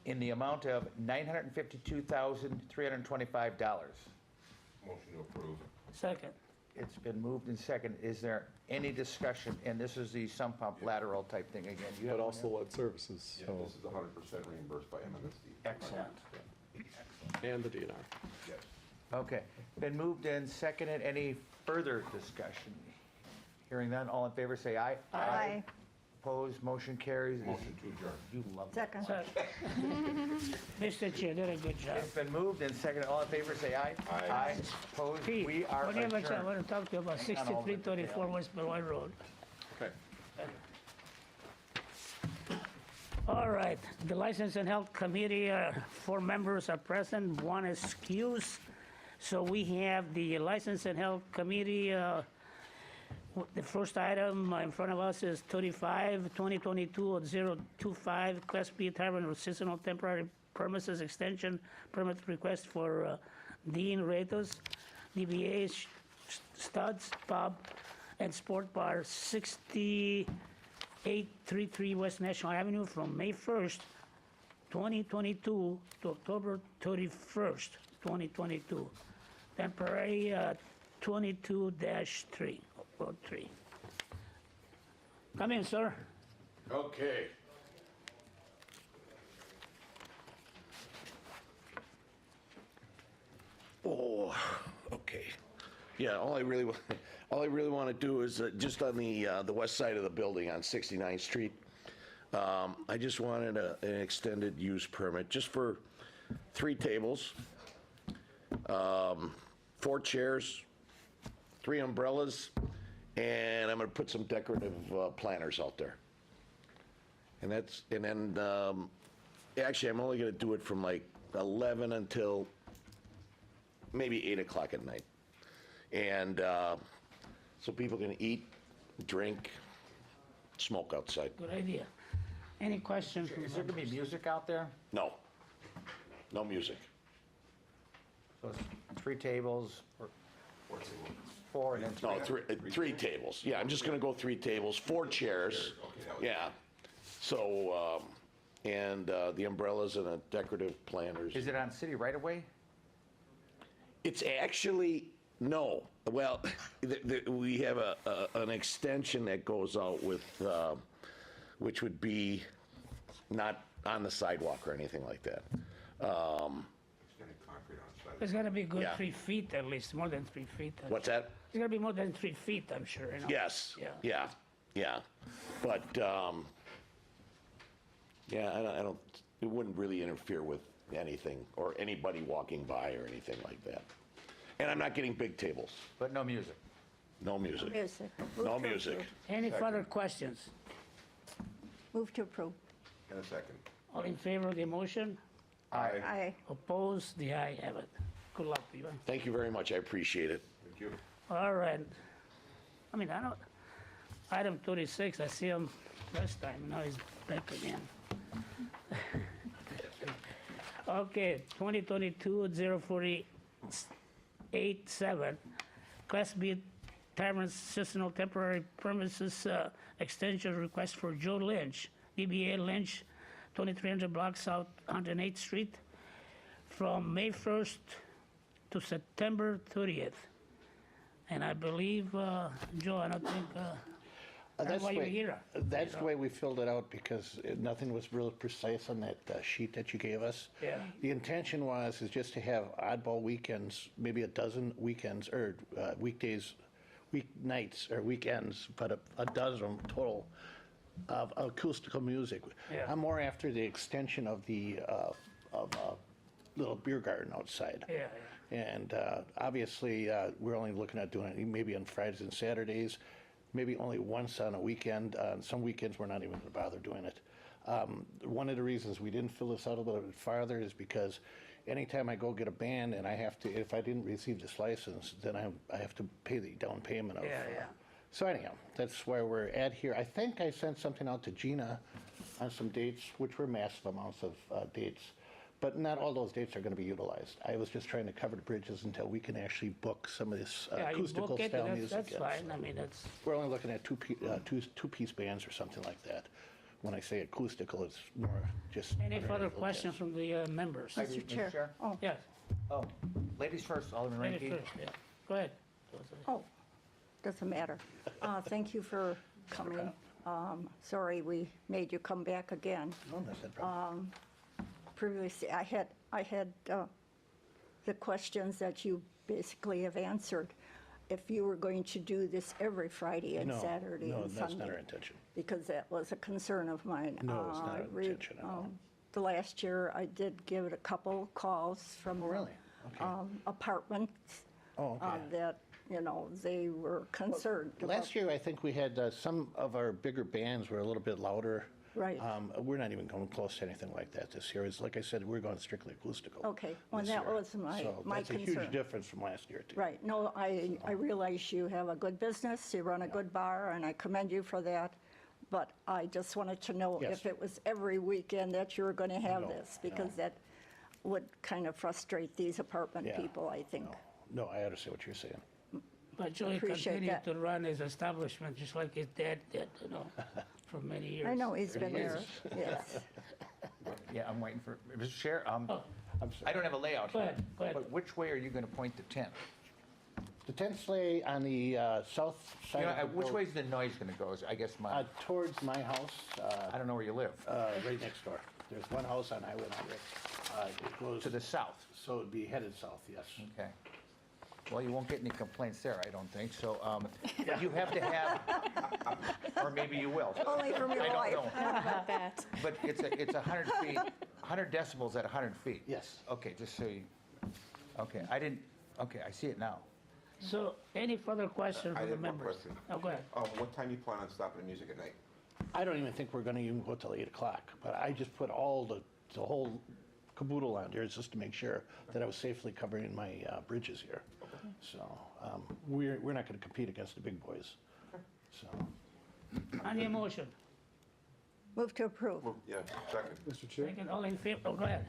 in the amount of $952,325. Motion to approve. Second. It's been moved and seconded. Is there any discussion? And this is the sump pump lateral type thing again. You have But one also there? lead services, Yeah, so, this is 100% reimbursed by MMSD. Excellent. and the DNR. Yes. Okay. Been moved and seconded. Any further discussion? Hearing none, all in favor say aye. Aye. Opposed, motion carries. Motion to adjourn. You love that. Second. Mr. Chair, did a good job. It's been moved and seconded. All in favor say aye. Aye. Opposed, Pete, we are when you have a chance, I adjourned. want to talk to you about Hang on, all the 6334 West Beloit Road. Okay. All right, the License and Health Committee, 4 members are present, 1 is excused. So we have the License and Health Committee, the first item in front of us is 2022-025, Class B Tavern or Seasonal Temporary Premises Extension Permit Request for Dean Ratos, DBA Studs Pub and Sport Bar, 6833 West National Avenue from May 1st, 2022 to October 31st, 2022. Temporary 22-3, Road 3. Come in, sir. Okay. Oh, okay. Yeah, all I really want to do is just on the west side of the building on 69th Street. I just wanted an extended use permit just for 3 tables, 4 chairs, 3 umbrellas, and I'm going to put some decorative planters out there. And then actually I'm only going to do it from like 11 until maybe 8 o'clock at night. And so people can eat, drink, smoke outside. Good idea. Any questions? Is there going to be music out there? No, no music. So it's 3 tables, or 4 and then 3. No, 3 tables. Yeah, I'm just going to go 3 tables, 4 chairs. Yeah. So, and the umbrellas and the decorative planters. Is it on city right away? It's actually, no. Well, we have an extension that goes out with, which would be not on the sidewalk or anything like that. It's gonna be good Yeah. 3 feet at least, more than 3 feet. What's that? It's gonna be more than 3 feet, I'm sure, you know? Yes. Yeah. Yeah. But, yeah, I don't, it wouldn't really interfere with anything or anybody walking by or anything like that. And I'm not getting big tables. But no music? No music. Music. No music. Any further questions? Move to approve. In a second. All in favor of the motion? Aye. Aye. Opposed? The ayes have it. Good luck to you. Thank you very much. I appreciate it. Thank you. All right. I mean, I don't, item 36, I see him last time, now he's back again. Okay, 2022-048-7, Class B Tavern Seasonal Temporary Premises Extension Request for Joe Lynch, DBA Lynch, 2300 Block South 108th Street, from May 1st to September 30th. And I believe, Joe, I don't think, that's why you're here. That's the way we filled it out, because nothing was real precise on that sheet that you gave us. Yeah. The intention is just to have oddball weekends, maybe a dozen weekends, or weekdays, weeknights, or weekends, but a dozen total of acoustical music. Yeah. I'm more after the extension of the little beer garden outside. Yeah, And obviously, we're only looking at doing it maybe on Fridays and Saturdays, maybe only once on a weekend. On some weekends, we're not even going to bother doing it. One of the reasons we didn't fill this out a little bit farther is because anytime I go get a band and I have to, if I didn't receive this license, then I have to pay the down payment of. Yeah. So anyhow, that's where we're at here. I think I sent something out to Gina on some dates, which were massive amounts of dates. But not all those dates are going to be utilized. I was just trying to cover the bridges until we can actually book some of this Yeah, you acoustical book it, style that's music. in. fine, I mean, that's, We're only looking at two-piece bands or something like that. When I say acoustical, it's more just. any further okay. questions from the members? Mr. Chair. Oh, Yes, Oh, ladies first, Alderman ladies Rankin. first, yeah. Go ahead. oh, doesn't matter. Thank you for coming. Sorry we made you come back again. No, that's not a problem. Previously, I had the questions that you basically have answered. If you were going to do this every Friday and No, Saturday no, and that's Sunday. not our intention. Because that was a concern of mine. No, it's not I our read, intention at all. The last year, I did give it a couple calls from really? Okay. apartments Oh, okay. that, you know, they were concerned. Last year, I think we had some of our bigger bands were a little bit louder. Right. We're not even going close to anything like that this year. It's like I said, we're going strictly acoustical. Okay, well, this that year. was my So my that's a concern. huge difference from last year, too. Right, no, I realize you have a good business, you run a good bar, and I commend you for that. But I just wanted to know Yes. if it was every weekend that you were going to have No, this, because that would kind of frustrate these apartment Yeah, people, I think. No, I understand what you're saying. But Joey Appreciate continued that. to run his establishment just like his dad did, you know, for many years. I know he's been there, yes. Yeah, I'm waiting for, Mr. Chair, I'm sorry. I don't have a layout Go here. ahead, go ahead. But which way are you going to point the tent? The tents lay on the south You side know, of the which buil- way's the noise going to go, is I guess my, towards my house, I don't know where you live. right next door. There's one house on Highway 100. It goes To the south. So it'd be headed south, yes. Okay. Well, you won't get any complaints there, I don't think, so, but you have to have, or maybe you will. Only from your I wife. don't know. About that. But it's 100 feet, 100 decibels at 100 feet. Yes. Okay, just so you, okay, okay, I see it now. So, any further questions I from the have one members? question. Oh, go ahead. What time you plan on stopping the music at night? I don't even think we're going to even go till 8 o'clock, but I just put all the whole caboodle on here just to make sure that I was safely covering my bridges here. So we're not going to compete against the big boys. So On the motion, Move to approve. Yeah, second. Mr. Chair, second, all in favor, oh, go ahead.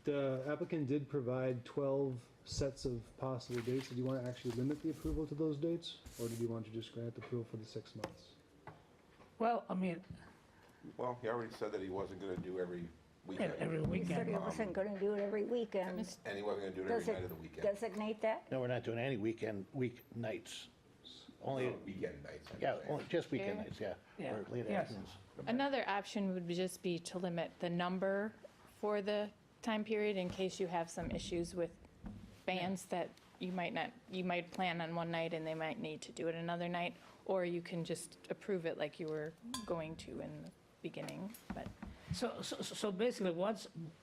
the applicant did provide 12 sets of possible dates. Did you want to actually limit the approval to those dates? Or did you want to just grant approval for the 6 months? Well, I mean, Well, he already said that he wasn't gonna do every weekend. every He said he weekend. wasn't going to do it every weekend. And he wasn't gonna do it every night of the weekend. Designate that? no, we're not doing any weeknights. Only, Weekend nights. I'm yeah, saying. only just weekend Fair. nights, yeah. Yeah, Or late yes. afternoons. Another option would just be to limit the number for the time period in case you have some issues with bands that you might plan on one night and they might need to do it another night, or you can just approve it like you were going to in the beginning, but. So basically,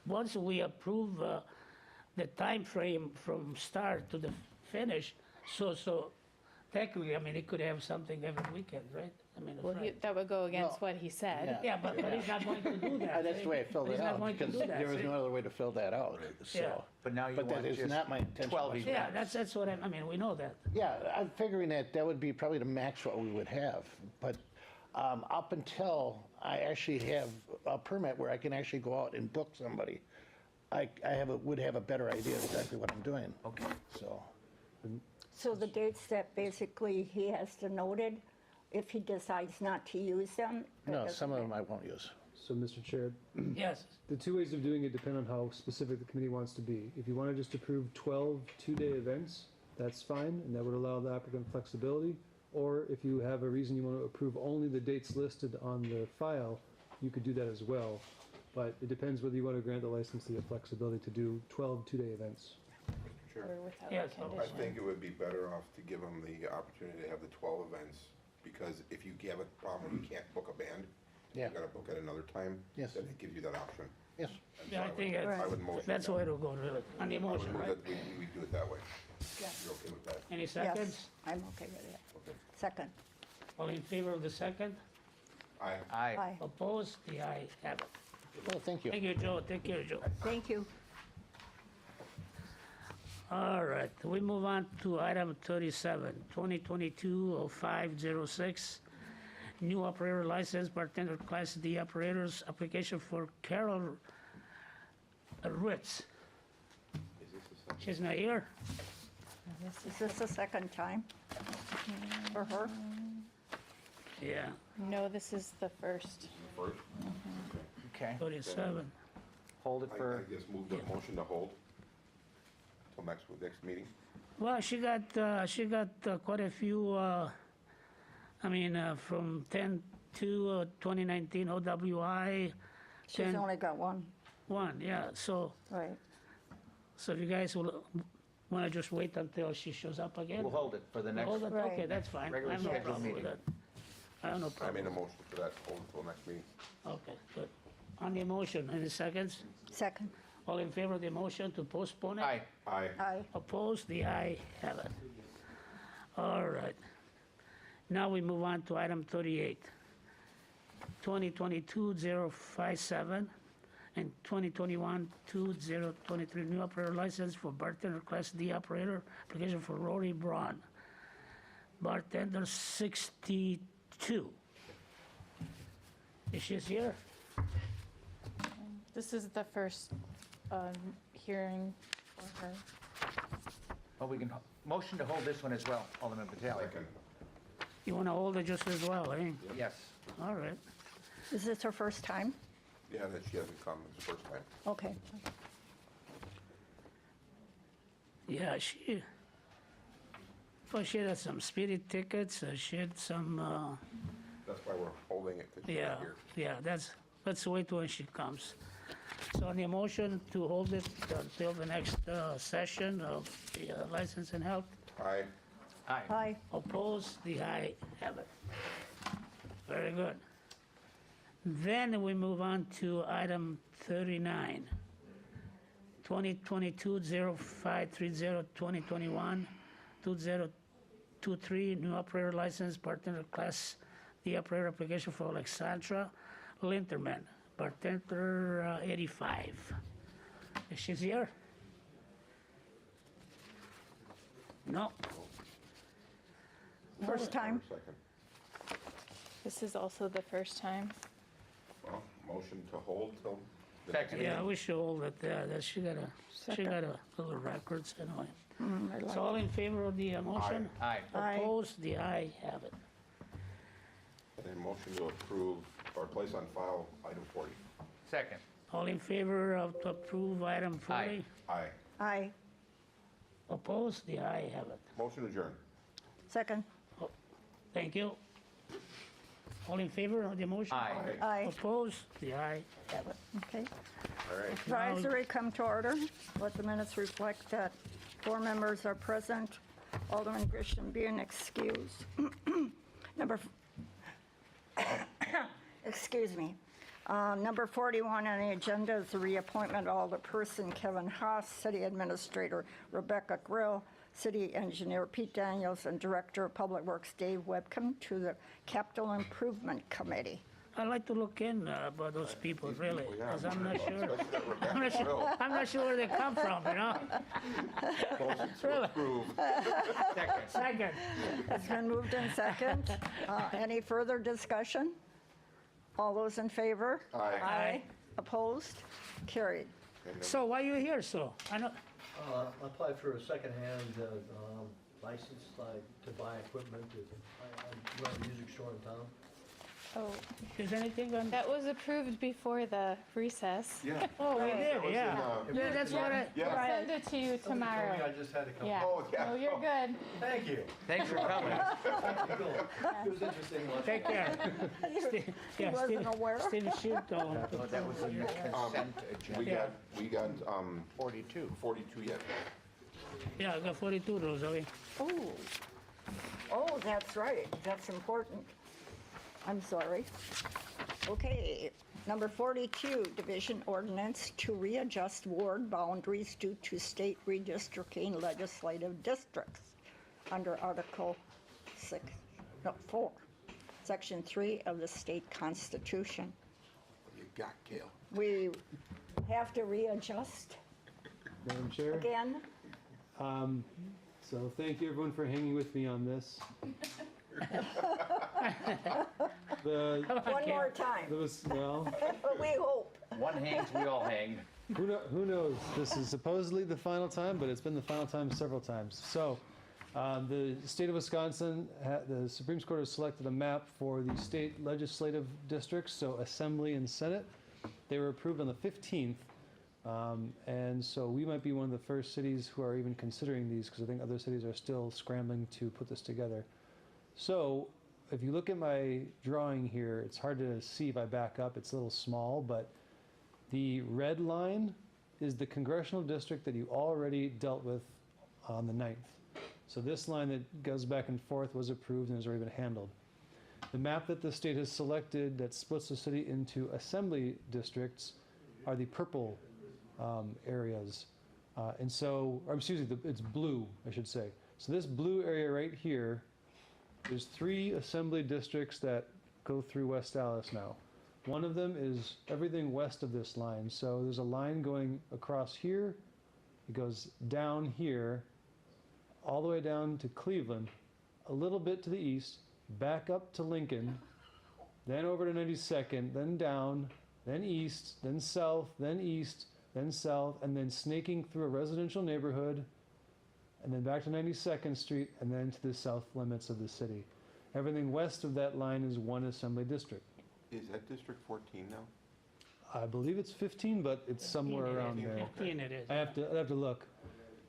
once we approve the time frame from start to the finish, so technically, I mean, it could have something every weekend, right? I mean, Well, right. that would go against Well, what he said. Yeah, but he's not going to do that. That's the way I filled He's it not out, going to because do that, there was see? no other way to fill that out, Yeah. so. But now you But want that is just not my intention 12 whatsoever. Yeah, that's what I mean, we know that. Yeah, I'm figuring that would be probably the max what we would have. But up until I actually have a permit where I can actually go out and book somebody, I would have a better idea exactly what I'm doing. Okay. So, So the dates that basically he has denoted, if he decides not to use them? that no, doesn't some of them matter. I won't use. So, Mr. Chair, Yes, the two ways of doing it depend on how specific the committee wants to be. If you want to just approve 12 two-day events, that's fine, and that would allow the applicant flexibility. Or if you have a reason you want to approve only the dates listed on the file, you could do that as well. But it depends whether you want to grant the license to the flexibility to do 12 two-day events. Sure. Or without Yes, the okay. I condition. think it would be better off to give them the opportunity to have the 12 events, because if you have a problem, you can't book a band, Yeah. you gotta book at another time. Yes. Then it gives you that option. Yes. And yeah, so I think I would motion that's the that. way to go, really, on the I would motion, move right? that we do it that way. Yeah. You're okay with that? Any Yes, seconds? I'm okay with it. Okay. Second. All in favor of the second? Aye. Aye. Aye. Opposed? The aye have it. Well, thank you. Thank you, Joe, take care, Joe. Thank you. All right, we move on to item 37, 2022-0506, new operator license, bartender class D operators, application for Carol Ritz. Is this the second? She's not here? Is this the second time for her? Yeah, No, this is the first. First? Okay. 37. Hold it I for, guess move the motion to hold till next meeting. Well, she got quite a few, from 10 to 2019 OWI. She's 10 only got one. One, yeah, so, Right. so if you guys will, want to just wait until she shows up again? We'll hold it for the next Hold it, Right. okay, that's fine. I regularly have no scheduled problem with meeting. that. I have no I problem. made a motion for that, hold until next meeting. Okay, good. On the motion, any seconds? Second. All in favor of the motion to postpone it? Aye. Aye. Aye. Opposed? The aye have it. All right. Now we move on to item 38. 2022-057 and 2021-2023 new operator license for bartender Class D operator, application for Rory Braun. Bartender 62. Is she here? This is the first hearing for her. Well, we can motion to hold this one as well, Alderman Vitale. You want to hold it just as well, eh? Yes. All right. Is this her first time? Yeah, that she hasn't come, it's the first time. Okay. Yeah, she had some speeding tickets, she had some, That's why we're holding it, because she's yeah, not here. yeah, let's wait when she comes. So on the motion to hold it until the next session of the license and health, Aye. Aye. Aye. opposed, the aye have it. Very good. Then we move on to item 39. 2022-0530, 2021-2023, new operator license, bartender Class D operator application for Alexandra Linterman, bartender 85. Is she here? No. First time? Second. This is also the first time. Well, motion to hold till the next Second. meeting. Yeah, we should hold it there. That she got a little records anyway. I like So all in favor of the motion? Aye. Aye. Opposed? The aye have it. And then motion to approve or place on file item 40. Second. All in favor of to approve item 40? Aye. Aye. Aye. Opposed? The aye have it. Motion adjourned. Second. Thank you. All in favor of the motion? Aye. Aye. Opposed? The aye have it. Okay. All right. Advisory come to order. Let the minutes reflect that 4 members are present. Alderman Grisham being excused. Excuse me. Number 41 on the agenda is the reappointment of Alderperson Kevin Haas, City Administrator Rebecca Grill, City Engineer Pete Daniels, and Director of Public Works Dave Webcom to the Capital Improvement Committee. I'd like to look in about those people, really, because I'm not sure. I'm not sure where they come from, you know? Motion to Really? approve. Second. It's been moved in second. Any further discussion? All those in favor? Aye. Aye. Opposed? Carried. So why you here, so? I know, Applied for a second-hand license to buy equipment. I run a music store in town. Oh, is anything on? that was approved before the recess. Yeah. Oh, we did, was in, yeah. Yeah, that's what I, Yeah. We'll send it to you tomorrow. I just had to come. Yeah. Oh, yeah. No, you're good. Thank you. Thanks for coming. It was interesting. take care. Yeah, wasn't aware. Steve Shinto. Oh, that was in the consent agenda. We got 42. 42 yet. Yeah, I got 42 Rosalie. Oh, that's right. That's important. I'm sorry. Okay, number 42, division ordinance to readjust ward boundaries due to state redistricting legislative districts under Article 4, Section 3 of the state constitution. You got Gail. We have to readjust Madam Chair, again. so thank you everyone for hanging with me on this. One more time. Well, We hope. One hangs, we all hang. who knows? This is supposedly the final time, but it's been the final time several times. So, the state of Wisconsin, the Supreme Court has selected a map for the state legislative districts, so Assembly and Senate. They were approved on the 15th And so we might be one of the first cities who are even considering these, because I think other cities are still scrambling to put this together. So if you look at my drawing here, it's hard to see if I back up. It's a little small, but the red line is the congressional district that you already dealt with on the 9th. So this line that goes back and forth was approved and has already been handled. The map that the state has selected that splits the city into assembly districts are the purple areas. And so, or excuse me, it's blue, I should say. So this blue area right here, there's 3 assembly districts that go through West Allis now. One of them is everything west of this line. So there's a line going across here, it goes down here, all the way down to Cleveland, a little bit to the east, back up to Lincoln, then over to 92nd, then down, then east, then south, then east, then south, and then snaking through a residential neighborhood, and then back to 92nd Street, and then to the south limits of the city. Everything west of that line is one assembly district. Is that District 14 now? I believe it's 15, but it's somewhere around there. 15 it is. I'd have to look.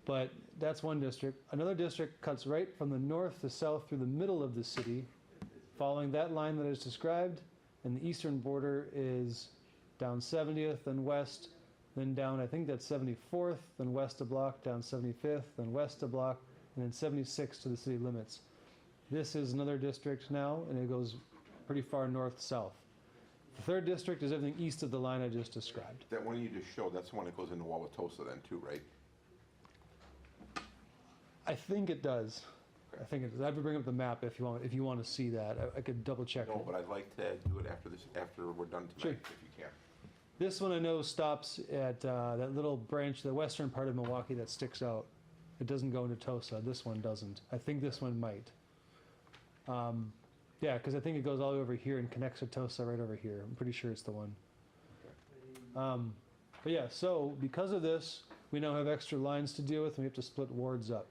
But that's one district. Another district cuts right from the north to south through the middle of the city, following that line that I just described, and the eastern border is down 70th, then west, then down, I think that's 74th, then west a block, down 75th, then west a block, and then 76 to the city limits. This is another district now, and it goes pretty far north-south. The 3rd district is everything east of the line I just described. That one you just showed, that's the one that goes into Wauwatosa then too, right? I think it does. I think it does. I have to bring up the map if you want to see that. I could double check. No, but I'd like to do it after we're done tonight, Sure. if you can. This one I know stops at that little branch, the western part of Milwaukee that sticks out. It doesn't go into Tosa. This one doesn't. I think this one might. Yeah, because I think it goes all the way over here and connects to Tosa right over here. I'm pretty sure it's the one. But yeah, so because of this, we now have extra lines to deal with, and we have to split wards up.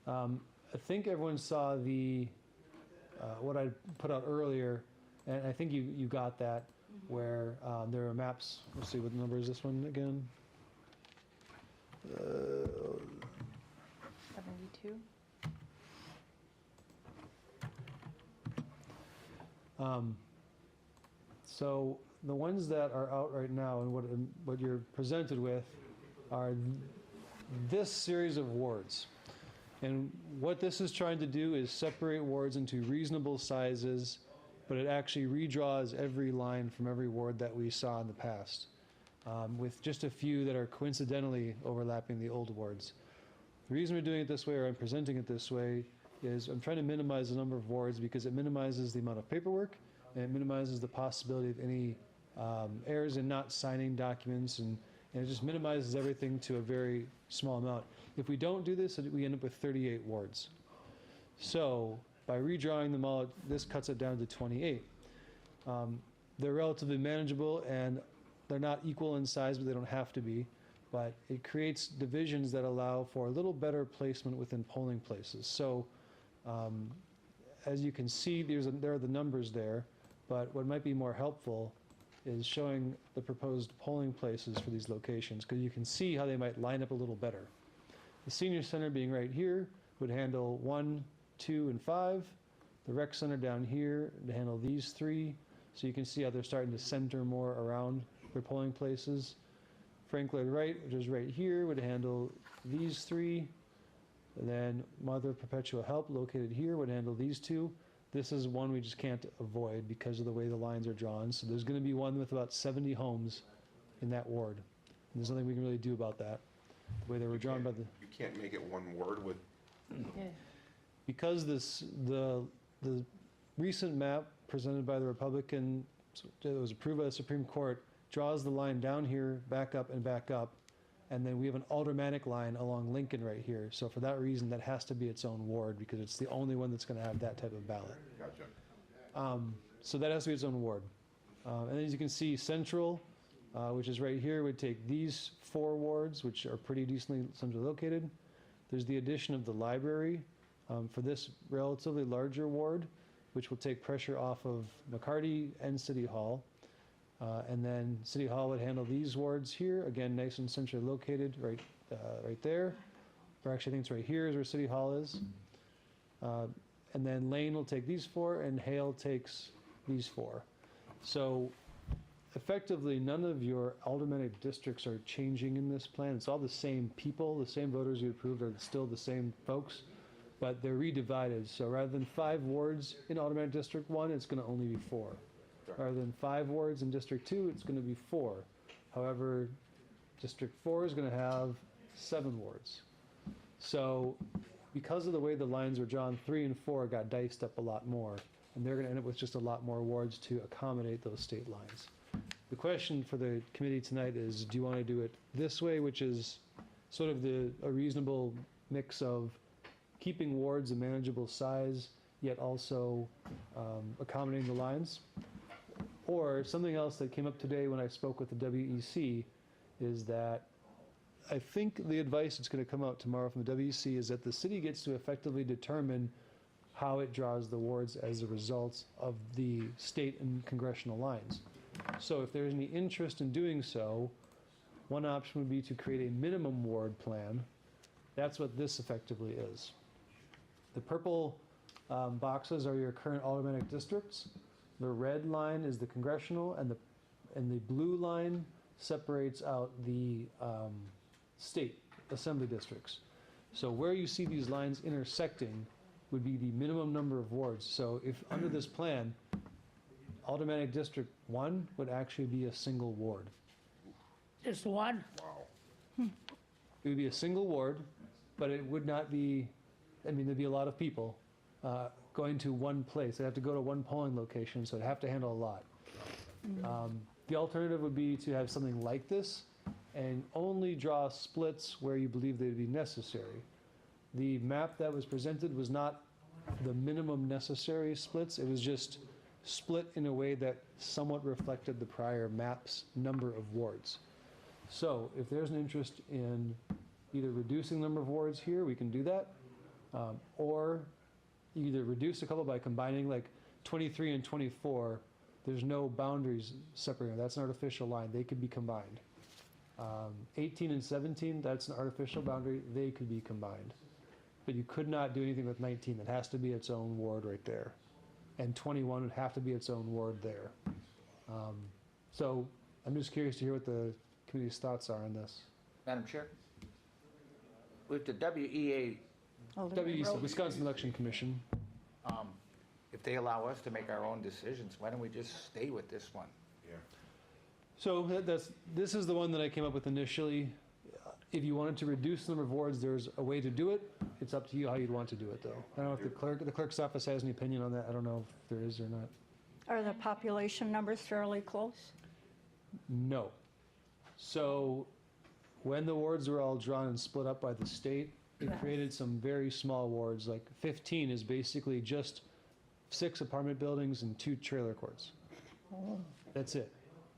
I think everyone saw the what I put out earlier, and I think you got that, where there are maps. Let's see, what number is this one again? 72? So the ones that are out right now and what you're presented with are this series of wards. And what this is trying to do is separate wards into reasonable sizes, but it actually redraws every line from every ward that we saw in the past, with just a few that are coincidentally overlapping the old wards. The reason we're doing it this way, or I'm presenting it this way, is I'm trying to minimize the number of wards because it minimizes the amount of paperwork, and it minimizes the possibility of any errors in not signing documents, and it just minimizes everything to a very small amount. If we don't do this, we end up with 38 wards. So by redrawing them all, this cuts it down to 28. They're relatively manageable, and they're not equal in size, but they don't have to be. But it creates divisions that allow for a little better placement within polling places. So as you can see, there are the numbers there, but what might be more helpful is showing the proposed polling places for these locations, because you can see how they might line up a little better. The senior center being right here would handle 1, 2, and 5. The rec center down here to handle these 3. So you can see how they're starting to center more around their polling places. Frank Lloyd Wright, which is right here, would handle these 3. And then Mother Perpetua Help, located here, would handle these 2. This is one we just can't avoid because of the way the lines are drawn. So there's going to be one with about 70 homes in that ward. And there's nothing we can really do about that. The way they were drawn by the... You can't make it one ward with... Because the recent map presented by the Republican, that was approved by the Supreme Court, draws the line down here, back up, and then we have an aldermanic line along Lincoln right here. So for that reason, that has to be its own ward, because it's the only one that's going to have that type of ballot. Gotcha. So that has to be its own ward. And as you can see, Central, which is right here, would take these 4 wards, which are pretty decently centrally located. There's the addition of the library for this relatively larger ward, which will take pressure off of McCarty and City Hall. And then City Hall would handle these wards here, again, nice and centrally located, right there. Or actually, I think it's right here is where City Hall is. And then Lane will take these 4, and Hale takes these 4. So effectively, none of your aldermanic districts are changing in this plan. It's all the same people, the same voters you approved are still the same folks, but they're redivided. So rather than 5 wards in aldermanic District 1, it's going to only be 4. Rather than 5 wards in District 2, it's going to be 4. However, District 4 is going to have 7 wards. So because of the way the lines were drawn, 3 and 4 got diced up a lot more, and they're going to end up with just a lot more wards to accommodate those state lines. The question for the committee tonight is, do you want to do it this way, which is sort of a reasonable mix of keeping wards a manageable size, yet also accommodating the lines? Or something else that came up today when I spoke with the WEC is that I think the advice that's going to come out tomorrow from the WEC is that the city gets to effectively determine how it draws the wards as a result of the state and congressional lines. So if there's any interest in doing so, one option would be to create a minimum ward plan. That's what this effectively is. The purple boxes are your current aldermanic districts. The red line is the congressional, and the blue line separates out the state assembly districts. So where you see these lines intersecting would be the minimum number of wards. So if under this plan, aldermanic District 1 would actually be a single ward. Just one? It would be a single ward, but it would not be, I mean, there'd be a lot of people going to one place. They'd have to go to one polling location, so it'd have to handle a lot. The alternative would be to have something like this and only draw splits where you believe they'd be necessary. The map that was presented was not the minimum necessary splits. It was just split in a way that somewhat reflected the prior map's number of wards. So if there's an interest in either reducing the number of wards here, we can do that, or either reduce a couple by combining, like 23 and 24, there's no boundaries separating. That's an artificial line. They could be combined. 18 and 17, that's an artificial boundary. They could be combined. But you could not do anything with 19. It has to be its own ward right there. And 21 would have to be its own ward there. So I'm just curious to hear what the committee's thoughts are on this. Madam Chair? With the WEA, WEC, Wisconsin Election Commission. if they allow us to make our own decisions, why don't we just stay with this one? So this is the one that I came up with initially. If you wanted to reduce the number of wards, there's a way to do it. It's up to you how you'd want to do it, though. I don't know if the clerk's office has any opinion on that. I don't know if there is or not. Are the population numbers fairly close? No. So when the wards were all drawn and split up by the state, it created some very small wards. Like 15 is basically just 6 apartment buildings and 2 trailer courts. Oh. That's it.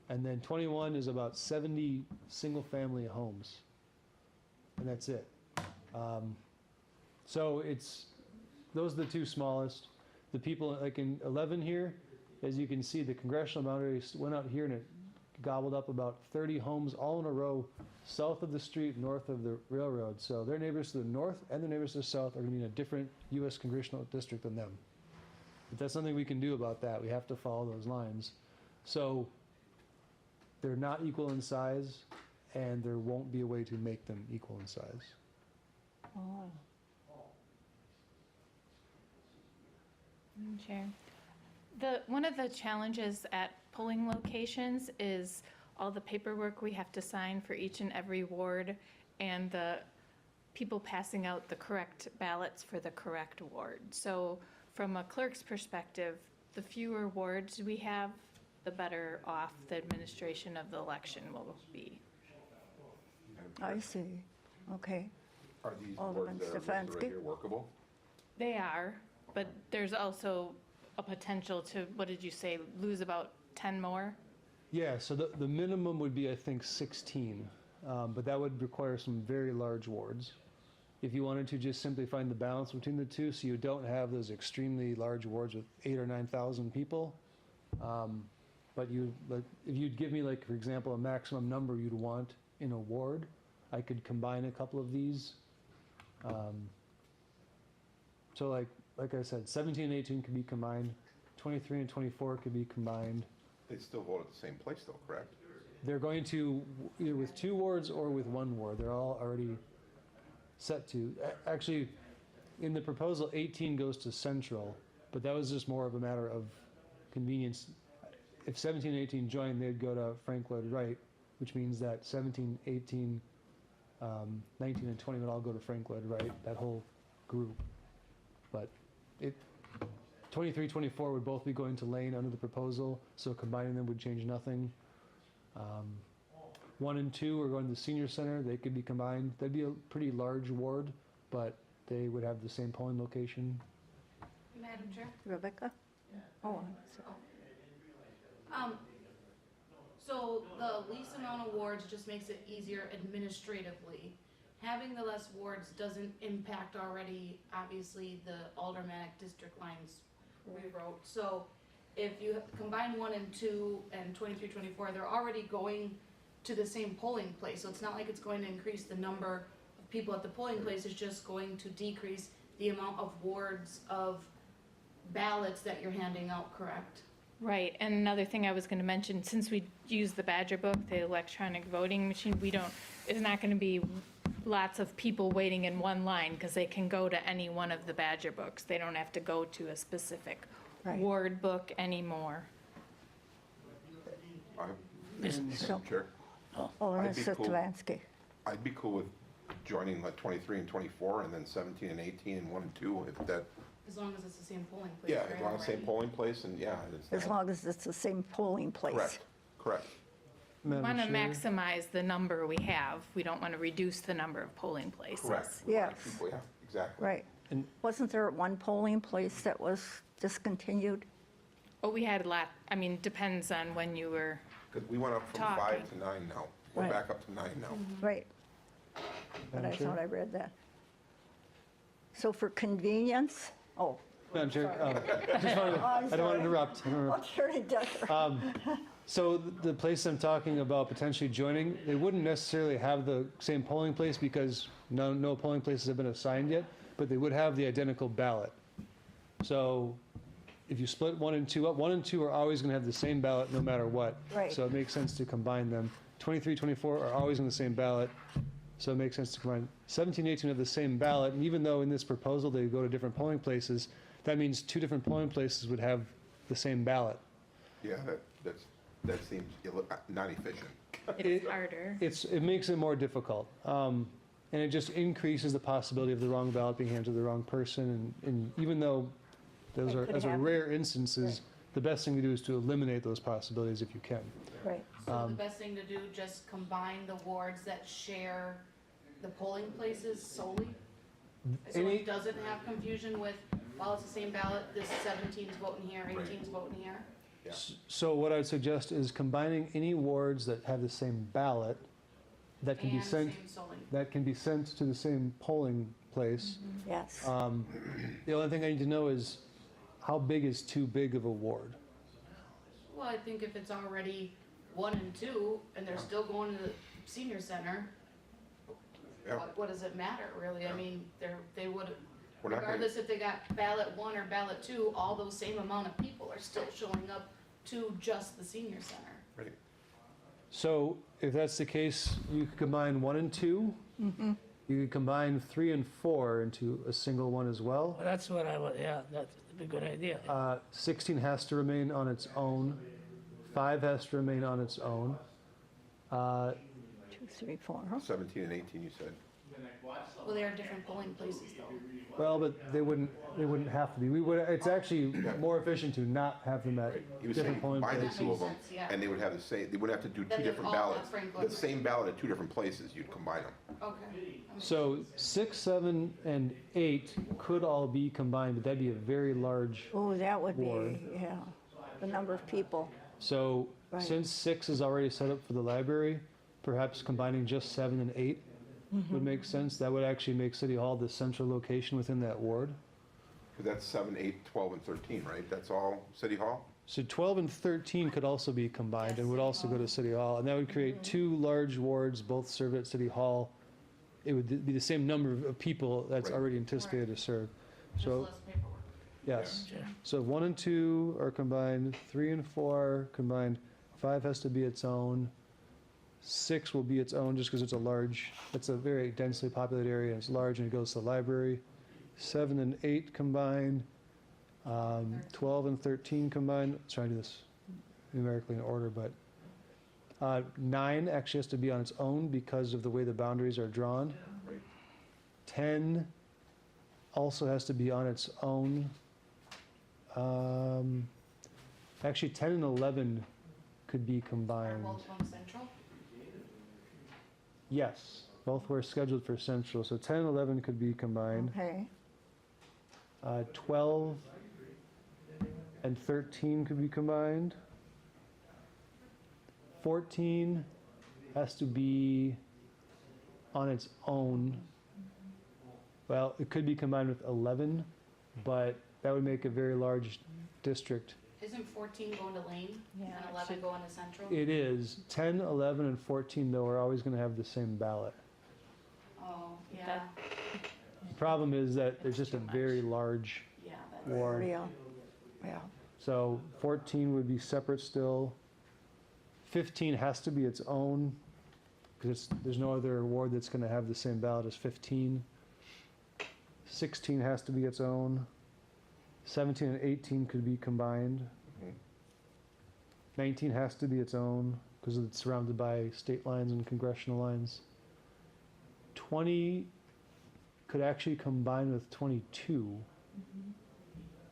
And then 21 is about 70 single-family homes. And that's it. So those are the 2 smallest. The people, like in 11 here, as you can see, the congressional boundaries went out here and it gobbled up about 30 homes all in a row south of the street, north of the railroad. So their neighbors to the north and their neighbors to the south are going to be in a different U.S. congressional district than them. But that's something we can do about that. We have to follow those lines. So they're not equal in size, and there won't be a way to make them equal in size. Oh. Madam Chair, one of the challenges at polling locations is all the paperwork we have to sign for each and every ward, and the people passing out the correct ballots for the correct ward. So from a clerk's perspective, the fewer wards we have, the better off the administration of the election will be. I see. Okay. Are these Alderman boards that are listed right Stefanski? here workable? They are, but there's also a potential to, what did you say, lose about 10 more? Yeah, so the minimum would be, I think, 16, but that would require some very large wards. If you wanted to just simply find the balance between the two, so you don't have those extremely large wards with 8,000 or 9,000 people, but you, like, if you'd give me, like, for example, a maximum number you'd want in a ward, I could combine a couple of these. So like I said, 17 and 18 could be combined, 23 and 24 could be combined. They still vote at the same place though, correct? They're going to, either with 2 wards or with 1 ward, they're all already set to. Actually, in the proposal, 18 goes to central, but that was just more of a matter of convenience. If 17 and 18 join, they'd go to Frank Lloyd Wright, which means that 17, 18, 19, and 20 would all go to Frank Lloyd Wright, that whole group. But 23, 24 would both be going to Lane under the proposal, so combining them would change nothing. 1 and 2 are going to the senior center, they could be combined. That'd be a pretty large ward, but they would have the same polling location. Madam Chair? Rebecca? Oh, So the least amount of wards just makes it easier administratively. Having the less wards doesn't impact already, obviously, the aldermanic district lines rewrote. So if you combine 1 and 2 and 23, 24, they're already going to the same polling place. So it's not like it's going to increase the number of people at the polling place, it's just going to decrease the amount of wards of ballots that you're handing out, correct? Right, and another thing I was going to mention, since we use the Badger Book, the electronic voting machine, there's not going to be lots of people waiting in one line, because they can go to any one of the Badger Books. They don't have to go to a specific ward book anymore. Chair? Alderman I'd be cool. Sitlansky. I'd be cool with joining like 23 and 24 and then 17 and 18 and 1 and 2 if that, As long as it's the same polling place, yeah, right, as long as same already? polling place and yeah. it's As that. long as it's the same polling place. Correct, correct. We want to Chair? maximize the number we have. We don't want to reduce the number of polling places. Correct. Yes. People, yeah, exactly. Right. Wasn't there one polling place that was discontinued? Oh, we had a lot, depends on when you were, Because we went up from Talking. 5 to 9 now. We're Right. back up to 9 now. Right. But Madam I Chair? thought I read that. So for convenience, Madam Chair, I'm I don't want to interrupt. Attorney Decker. So the place I'm talking about potentially joining, they wouldn't necessarily have the same polling place because no polling places have been assigned yet, but they would have the identical ballot. So if you split 1 and 2 up, 1 and 2 are always going to have the same ballot no matter what. Right. So it makes sense to combine them. 23, 24 are always on the same ballot, so it makes sense to combine. 17, 18 have the same ballot, and even though in this proposal they go to different polling places, that means 2 different polling places would have the same ballot. Yeah, that seems not efficient. it's harder. It makes it more difficult. And it just increases the possibility of the wrong ballot being handed to the wrong person. And even though those That are, could those are happen. rare instances, the best thing to do is to eliminate those possibilities if you can. Right. So the best thing to do, just combine the wards that share the polling places solely? So Any- it doesn't have confusion with, well, it's the same ballot, this 17's voting here, 18's voting here? Yeah. So what I would suggest is combining any wards that have the same ballot that can be And sent, same solely. that can be sent to the same polling place. Yes. The only thing I need to know is how big is too big of a ward? Well, I think if it's already 1 and 2, and they're still going to the senior center, Yeah. what does it matter, really? I mean, they would, We're not gonna- regardless if they got ballot 1 or ballot 2, all those same amount of people are still showing up to just the senior center. Right. So if that's the case, you could combine 1 and 2. Mm-hmm. You could combine 3 and 4 into a single one as well. Well, that's what I would, yeah, that's a good idea. 16 has to remain on its own. 5 has to remain on its own. 2, 3, 4, huh? 17 and 18, you said. Well, they are different polling places, though. Well, but they wouldn't have to be. It's actually more efficient to not have them at He was saying different polling combine the places. two of them, Makes sense, yeah. and they would have the same, they wouldn't have to do 2 Then they'd different all have ballots. Frank The Lloyd. same ballot at 2 different places, you'd combine them. Okay. So 6, 7, and 8 could all be combined, but that'd be a very large. Oh, that would Ward. be, yeah, the number of people. So Right. since 6 is already set up for the library, perhaps combining just 7 and 8 would make sense. That would actually make City Hall the central location within that ward. Because that's 7, 8, 12, and 13, right? That's all City Hall? So 12 and 13 could also be combined and would also go to City Hall, and that would create two large wards, both serve at City Hall. It would be the same number of people that's already anticipated to serve. So, less paperwork. yes. So 1 and 2 are combined, 3 and 4 are combined, 5 has to be its own, 6 will be its own just because it's a very densely populated area, and it's large and it goes to the library. 7 and 8 combined, 12 and 13 combined. Let's try to do this numerically in order, but 9 actually has to be on its own because of the way the boundaries are drawn. 10 also has to be on its own. Actually, 10 and 11 could be combined. Both on Central? Yes, both were scheduled for Central, so 10 and 11 could be combined. Okay. 12 and 13 could be combined. 14 has to be on its own. Well, it could be combined with 11, but that would make a very large district. Isn't 14 going to Lane and 11 going to Central? It is. 10, 11, and 14, though, are always going to have the same ballot. Oh, yeah. Problem is that there's just a very large ward. Yeah, yeah. So 14 would be separate still. 15 has to be its own, because there's no other ward that's going to have the same ballot as 15. 16 has to be its own. 17 and 18 could be combined. 19 has to be its own, because it's surrounded by state lines and congressional lines. 20 could actually combine with 22.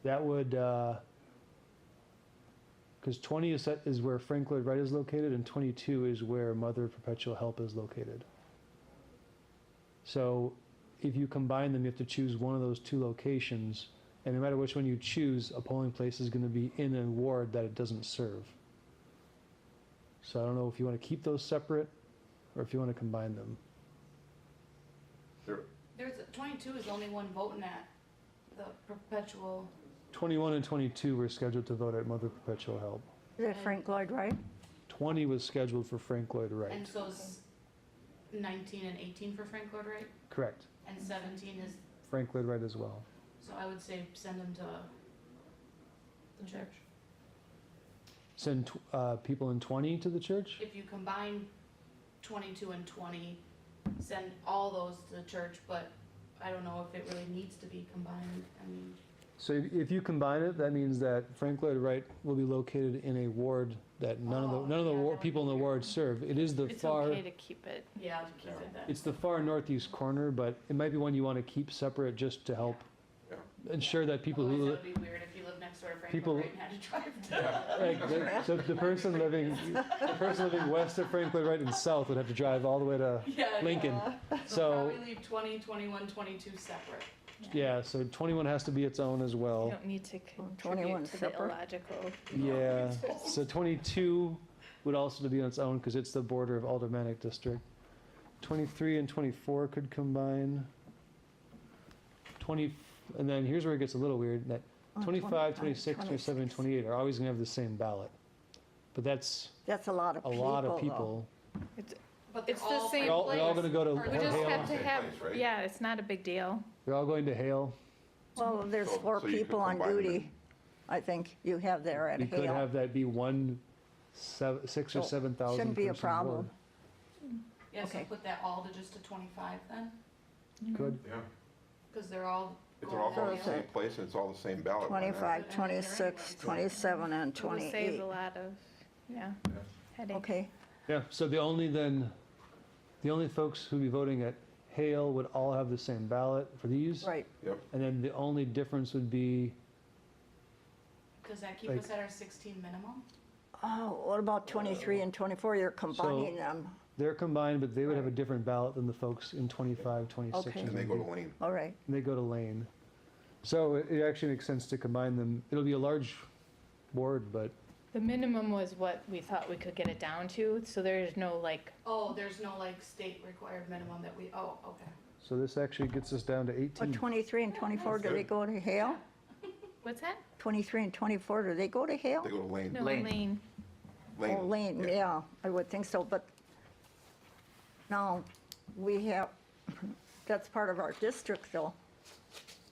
That would, because 20 is where Frank Lloyd Wright is located, and 22 is where Mother Perpetual Help is located. So if you combine them, you have to choose one of those two locations, and no matter which one you choose, a polling place is going to be in a ward that it doesn't serve. So I don't know if you want to keep those separate, or if you want to combine them. There's 22 is the only one voting at the Perpetual. 21 and 22 were scheduled to vote at Mother Perpetual Help. Is that Frank Lloyd Wright? 20 was scheduled for Frank Lloyd Wright. And so is 19 and 18 for Frank Lloyd Wright? Correct. And 17 is, Frank Lloyd Wright as well. so I would say send them to the church. Send people in 20 to the church? If you combine 22 and 20, send all those to the church, but I don't know if it really needs to be combined. I mean, So if you combine it, that means that Frank Lloyd Wright will be located in a ward that none of the people in the ward serve. It is the It's far, okay to keep it. yeah, to keep it that. it's the far northeast corner, but it might be one you want to keep separate just to help ensure that people Otherwise, who, that would be weird if you lived next door to Frank people- Lloyd Wright and had to drive to. like, so the person living west of Frank Lloyd Wright and south would have to drive all the way to Yeah, Lincoln. So So, probably leave 20, 21, 22 separate. yeah, so 21 has to be its own as You well. don't need to 21 contribute to the separate? illogical. Yeah, so 22 would also be on its own because it's the border of Aldermanic District. 23 and 24 could combine. 20, and then here's where it gets a little weird, that 25, 26, 27, and 28 are always going to have the same ballot. But that's That's a lot of a people, lot of though. people. But they're It's the all same They're all going to go to We just Hale. have to have, yeah, it's not a big deal. They're all going to Hale. Well, there's So- 4 so you could people on combine them duty, I think you have there at You could Hale. have that be 6 or So, 7,000 shouldn't be a person problem. ward. Yeah, so Okay. put that all to just to 25 then, Could. Yeah, because they're all if they're all going going to to the Hale. same place and it's all the same ballot. why not? 25, 26, 27, and It would save 28. a lot of, headache. Okay, Yeah, so the only folks who'd be voting at Hale would all have the same ballot for these. right. Yep. And then the only difference would be, Does that keep Like- us at our 16 minimum? Oh, what about 23 and 24? You're combining them. they're combined, but they would have a different ballot than the folks in 25, 26. Okay. and And they go to 28. Lane. All right. And they go to Lane. So it actually makes sense to combine them. It'll be a large ward, but The minimum was what we thought we could get it down to, so there's no like, Oh, there's no like state required minimum that we, oh, okay. so this actually gets us down to But 18. 23 and 24, do they go to Hale? What's that? 23 and 24, do they go to Hale? They go to Lane. No, Lane. Oh, Lane, yeah, I would think so, but now we have, that's part of our district though,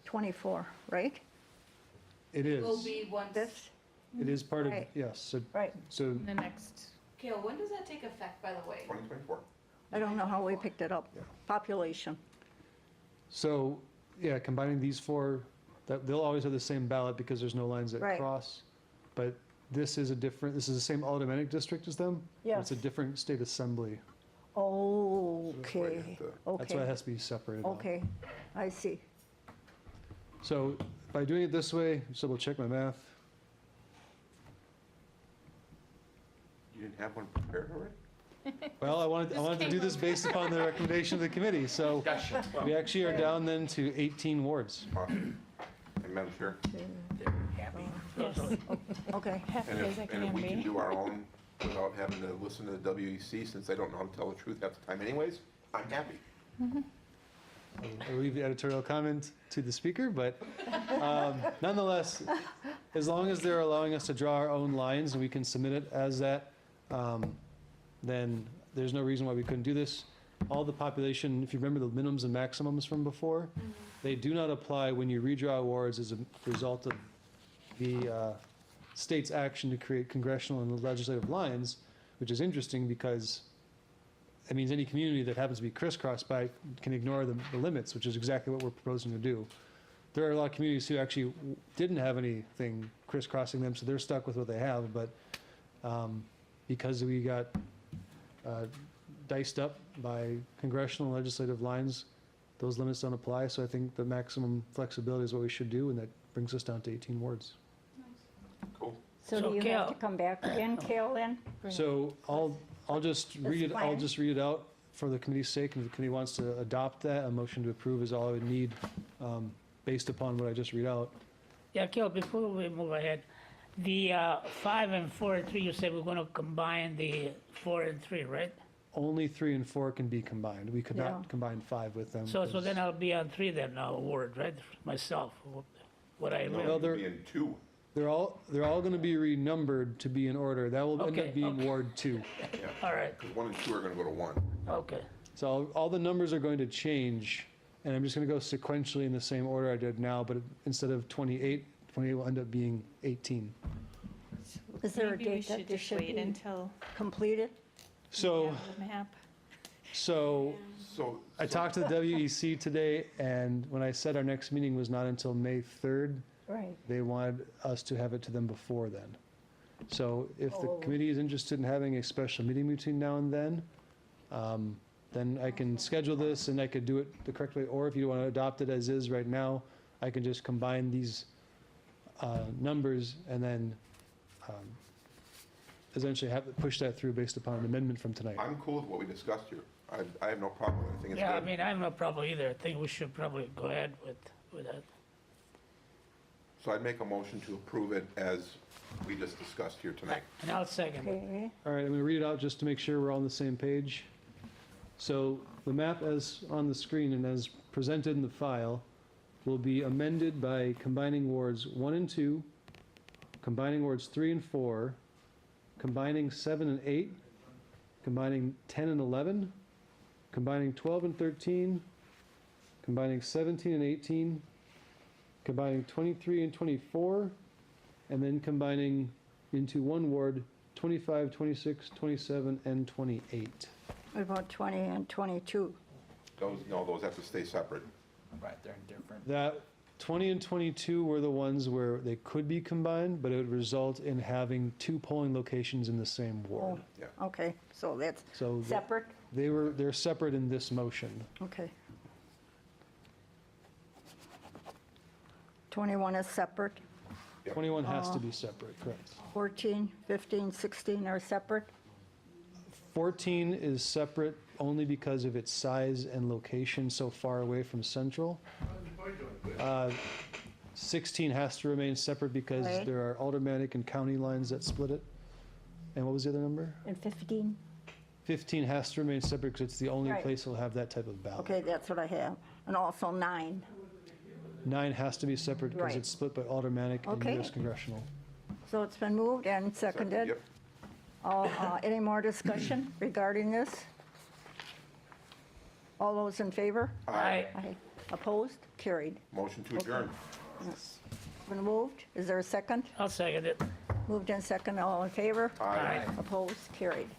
24, right? It is. Will be once, It is part of, Right. yes, so, Right. so The next. Kale, when does that take effect, by the way? 2024. I don't know how we picked it up. Population. So, yeah, combining these four, that, they'll always have the same ballot because there's no lines that Right. cross. But this is this is the same aldermanic district as them? but It's a Yes. different state assembly. Okay, That's why it okay, has to be separated out. okay, I see. So by doing it this way, just double check my math. You didn't have one prepared already? Well, I wanted to do this based upon the recommendation of the committee, so Gotcha. we actually are down then to 18 wards. Awesome. And Madam Chair, Yes. Okay. Happy and as I if can we can be. do our own without having to listen to the WEC, since they don't know how to tell the truth half the time anyways, I'm happy. I'll leave the editorial comment to the speaker, but nonetheless, as long as they're allowing us to draw our own lines and we can submit it as that, then there's no reason why we couldn't do this. All the population, if you remember the minimums and maximums from before, they do not apply when you redraw wards as a result of the state's action to create congressional and legislative lines, which is interesting because it means any community that happens to be crisscrossed by can ignore the limits, which is exactly what we're proposing to do. There are a lot of communities who actually didn't have anything crisscrossing them, so they're stuck with what they have, but because we got diced up by congressional and legislative lines, those limits don't apply, so I think the maximum flexibility is what we should do, and that brings us down to 18 wards. Cool. So do you have to come back again, Kale, then? So I'll just read it, I'll just read it out for the committee's sake, and if the committee wants to adopt that, a motion to approve is all I would need, based upon what I just read out. Yeah, Kel, before we move ahead, the 5 and 4 and 3, you said we're going to combine the 4 and 3, right? Only 3 and 4 can be combined. We could Yeah. not combine 5 with them. So then I'll be on 3 then, ward, right? Myself, what I No, live. Well, you'd they're- be in 2. They're all going to be renumbered to be in order. That will end Okay, up being okay. Ward 2. Yeah. All right, Because 1 and 2 are going to go to 1. okay. So all the numbers are going to change, and I'm just going to go sequentially in the same order I did now, but instead of 28 will end up being 18. Is there a Maybe we date that should this just should wait be until completed? So, we have the map. so So, I talked to the WEC today, and when I said our next meeting was not until May 3rd, Right. they wanted us to have it to them before then. So if the Oh. committee is interested in having a special meeting between now and then I can schedule this and I could do it the correct way, or if you want to adopt it as is right now, I can just combine these numbers and then essentially push that through based upon an amendment from tonight. I'm cool with what we discussed here. I have no problem with it. I think it's Yeah, I good. mean, I have no problem either. I think we should probably go ahead with that. So I'd make a motion to approve it as we just discussed here tonight. And I'll second it. Okay. All right, I'm going to read it out just to make sure we're all on the same page. So the map as on the screen and as presented in the file will be amended by combining wards 1 and 2, combining wards 3 and 4, combining 7 and 8, combining 10 and 11, combining 12 and 13, combining 17 and 18, combining 23 and 24, and then combining into one ward 25, 26, 27, and 28. What about 20 and 22? Those have to stay separate. Right, they're different. That 20 and 22 were the ones where they could be combined, but it would result in having 2 polling locations in the same ward. Yeah. Okay, so that's So the- separate? they're separate in this motion. Okay. 21 is separate, 21 has to be separate, correct. 14, 15, 16 are separate? 14 is separate only because of its size and location so far away from central. 16 has to remain separate because Right. there are aldermanic and county lines that split it. And what was the other number? And 15? 15 has to remain separate because it's the only Right. place that'll have that type of ballot. Okay, that's what I have. And also 9. 9 has to be separate because Right. it's split by aldermanic and Okay. U.S. congressional. So it's been moved and seconded. Yep. Any more discussion regarding this? All those in favor? Aye. Aye. Opposed? Carried. Motion to adjourn. Been moved. Is there a second? I'll second it. Moved and second. All in favor? Aye. Opposed? Carried.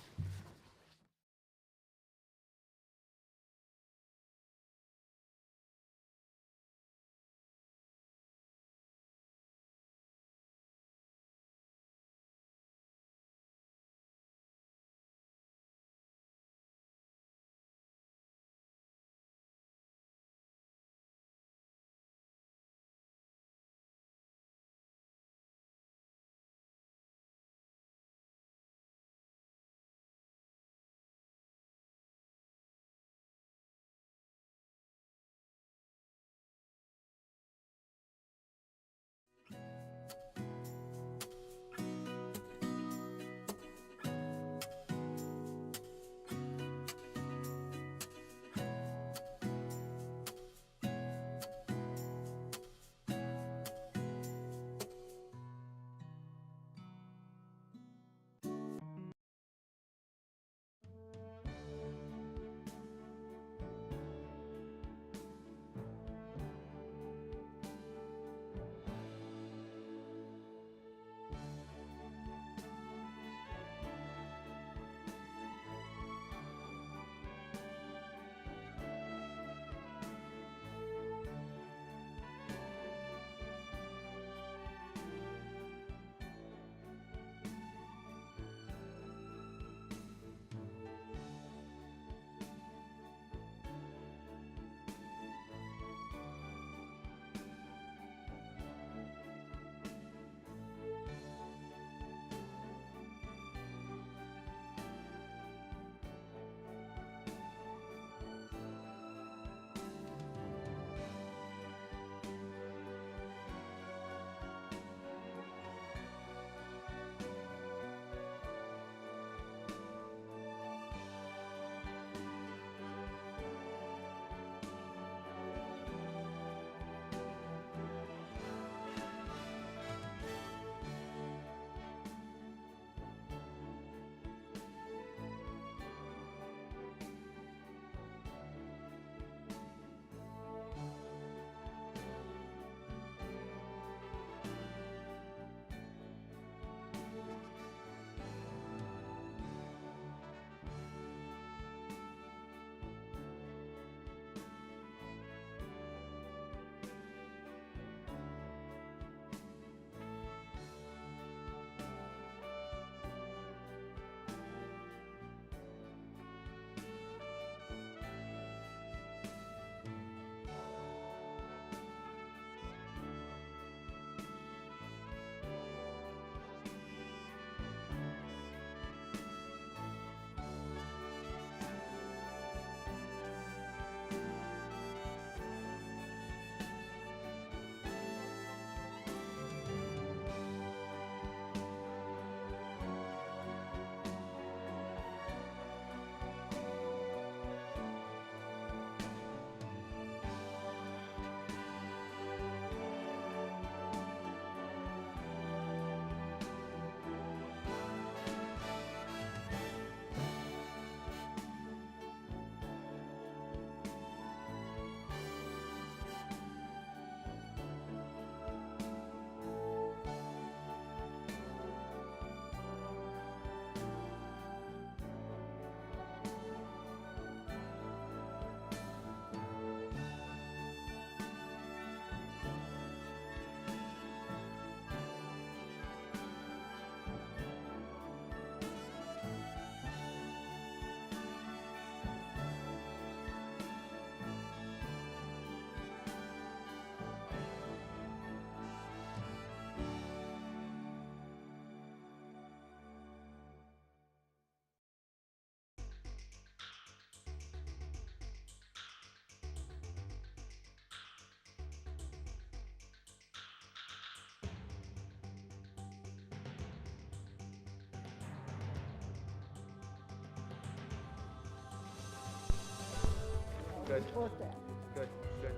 Good. What's that? Good, good.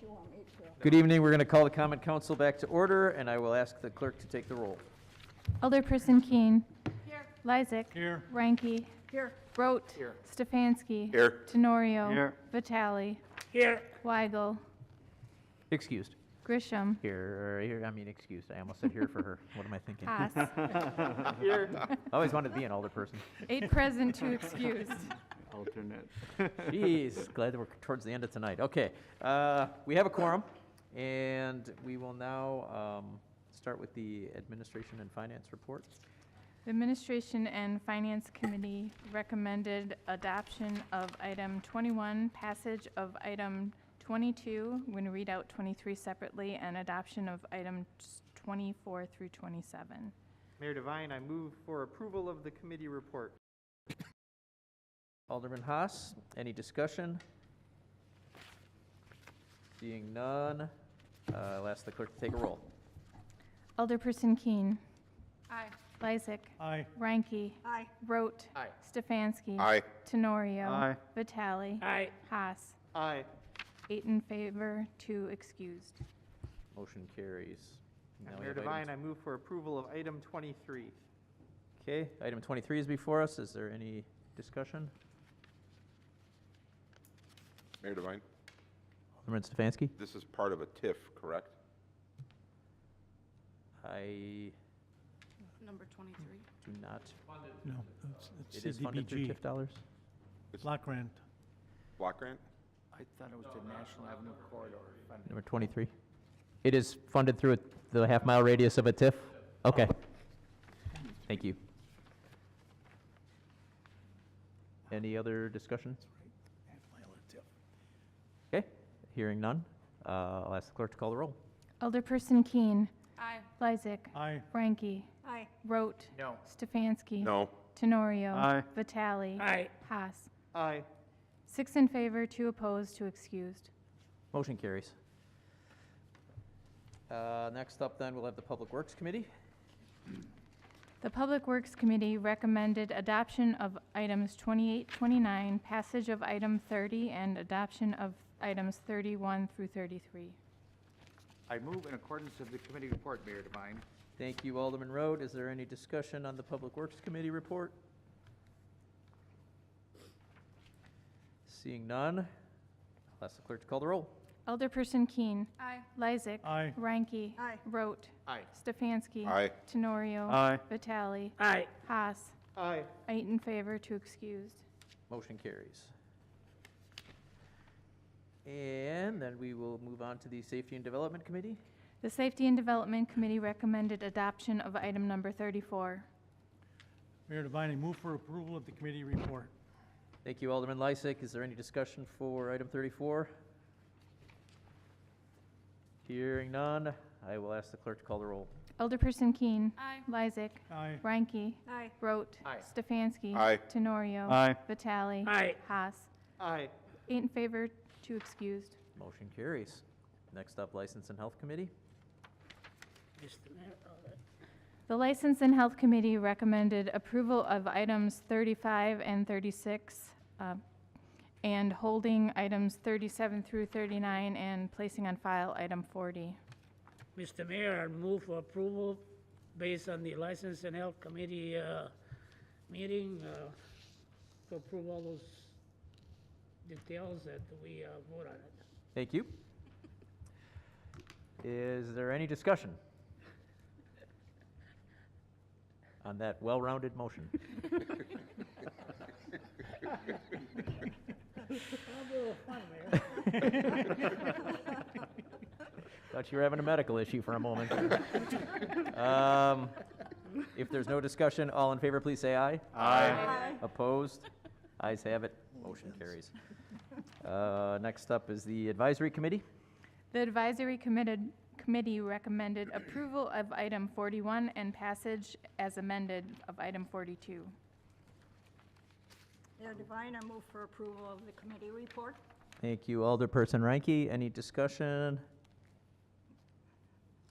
you want me to? Good evening. We're going to call the Common Council back to order, and I will ask the clerk to take the roll. Alderperson Keen. Here. Lysick. Here. Ranky. Here. Rote. Here. Stefanski. Here. Tenorio. Here. Vitale. Here. Weigel. Excused. Grisham. Excused. I almost said here for her. What am I thinking? Haas. Here. I always wanted to be an alderperson. 8 present, 2 excused. Alternate. Jeez, glad that we're towards the end of tonight. Okay, we have a quorum, and we will now start with the Administration and Finance report. The Administration and Finance Committee recommended adoption of item 21, passage of item 22, we're going to read out 23 separately, and adoption of items 24 through 27. Mayor Devine, I move for approval of the committee report. Alderman Haas, any discussion? Seeing none, I'll ask the clerk to take a roll. Alderperson Keen. Aye. Lysick. Aye. Ranky. Aye. Rote. Aye. Stefanski. Aye. Tenorio. Aye. Vitale. Aye. Haas. Aye. 8 in favor, 2 excused. Motion carries. Now we Mayor have Devine, items- I move for approval of item 23. Okay, item 23 is before us. Is there any discussion? Mayor Devine, Alderman Stefanski? this is part of a TIF, correct? I Number 23. do not. No, it's It is funded through CDBG. TIF dollars? Block grant. Block grant? I thought it was the National Avenue Corridor funding. Number 23. It is funded through the half-mile radius of a TIF? Okay. Thank you. Any other discussion? Okay, hearing none, I'll ask the clerk to call the roll. Alderperson Keen. Aye. Lysick. Aye. Ranky. Aye. Rote. No. Stefanski. No. Tenorio. Aye. Vitale. Aye. Haas. Aye. 6 in favor, 2 opposed, 2 excused. Motion carries. Next up then, we'll have the Public Works Committee. The Public Works Committee recommended adoption of items 28, 29, passage of item 30, and adoption of items 31 through 33. I move in accordance with the committee report, Mayor Devine. Thank you, Alderman Road. Is there any discussion on the Public Works Committee report? Seeing none, I'll ask the clerk to call the roll. Alderperson Keen. Aye. Lysick. Aye. Ranky. Aye. Rote. Aye. Stefanski. Aye. Tenorio. Aye. Vitale. Aye. Haas. Aye. 8 in favor, 2 excused. Motion carries. And then we will move on to the Safety and Development Committee. The Safety and Development Committee recommended adoption of item number 34. Mayor Devine, I move for approval of the committee report. Thank you, Alderman Lysick. Is there any discussion for item 34? Hearing none, I will ask the clerk to call the roll. Alderperson Keen. Aye. Lysick. Aye. Ranky. Aye. Rote. Aye. Stefanski. Aye. Tenorio. Aye. Vitale. Aye. Haas. Aye. 8 in favor, 2 excused. Motion carries. Next up, License and Health Committee. Mr. Mayor, The License and Health Committee recommended approval of items 35 and 36, and holding items 37 through 39 and placing on file item 40. Mr. Mayor, I move for approval based on the License and Health Committee meeting to approve all those details that we vote on it. Thank you. Is there any discussion on that well-rounded motion? Thought you were having a medical issue for a moment. If there's no discussion, all in favor, please say aye. Aye. Opposed? Ayes have it. Motion carries. Next up is the Advisory Committee. The Advisory Committee recommended approval of item 41 and passage as amended of item 42. Mayor Devine, I move for approval of the committee report. Thank you, Alderperson Reinke. Any discussion?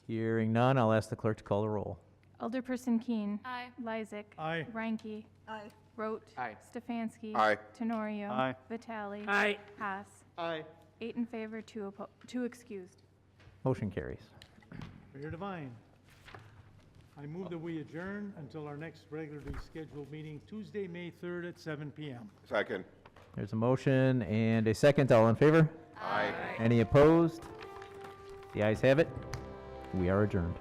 Hearing none, I'll ask the clerk to call the roll. Alderperson Keen. Aye. Lysick. Aye. Ranky. Aye. Rote. Aye. Stefanski. Aye. Tenorio. Aye. Vitale. Aye. Haas. Aye. 8 in favor, 2 excused. Motion carries. Mayor Devine, I move that we adjourn until our next regularly scheduled meeting, Tuesday, May 3rd at 7 PM. Second. There's a motion and a second. All in favor? Aye. Any opposed? The ayes have it. We are adjourned.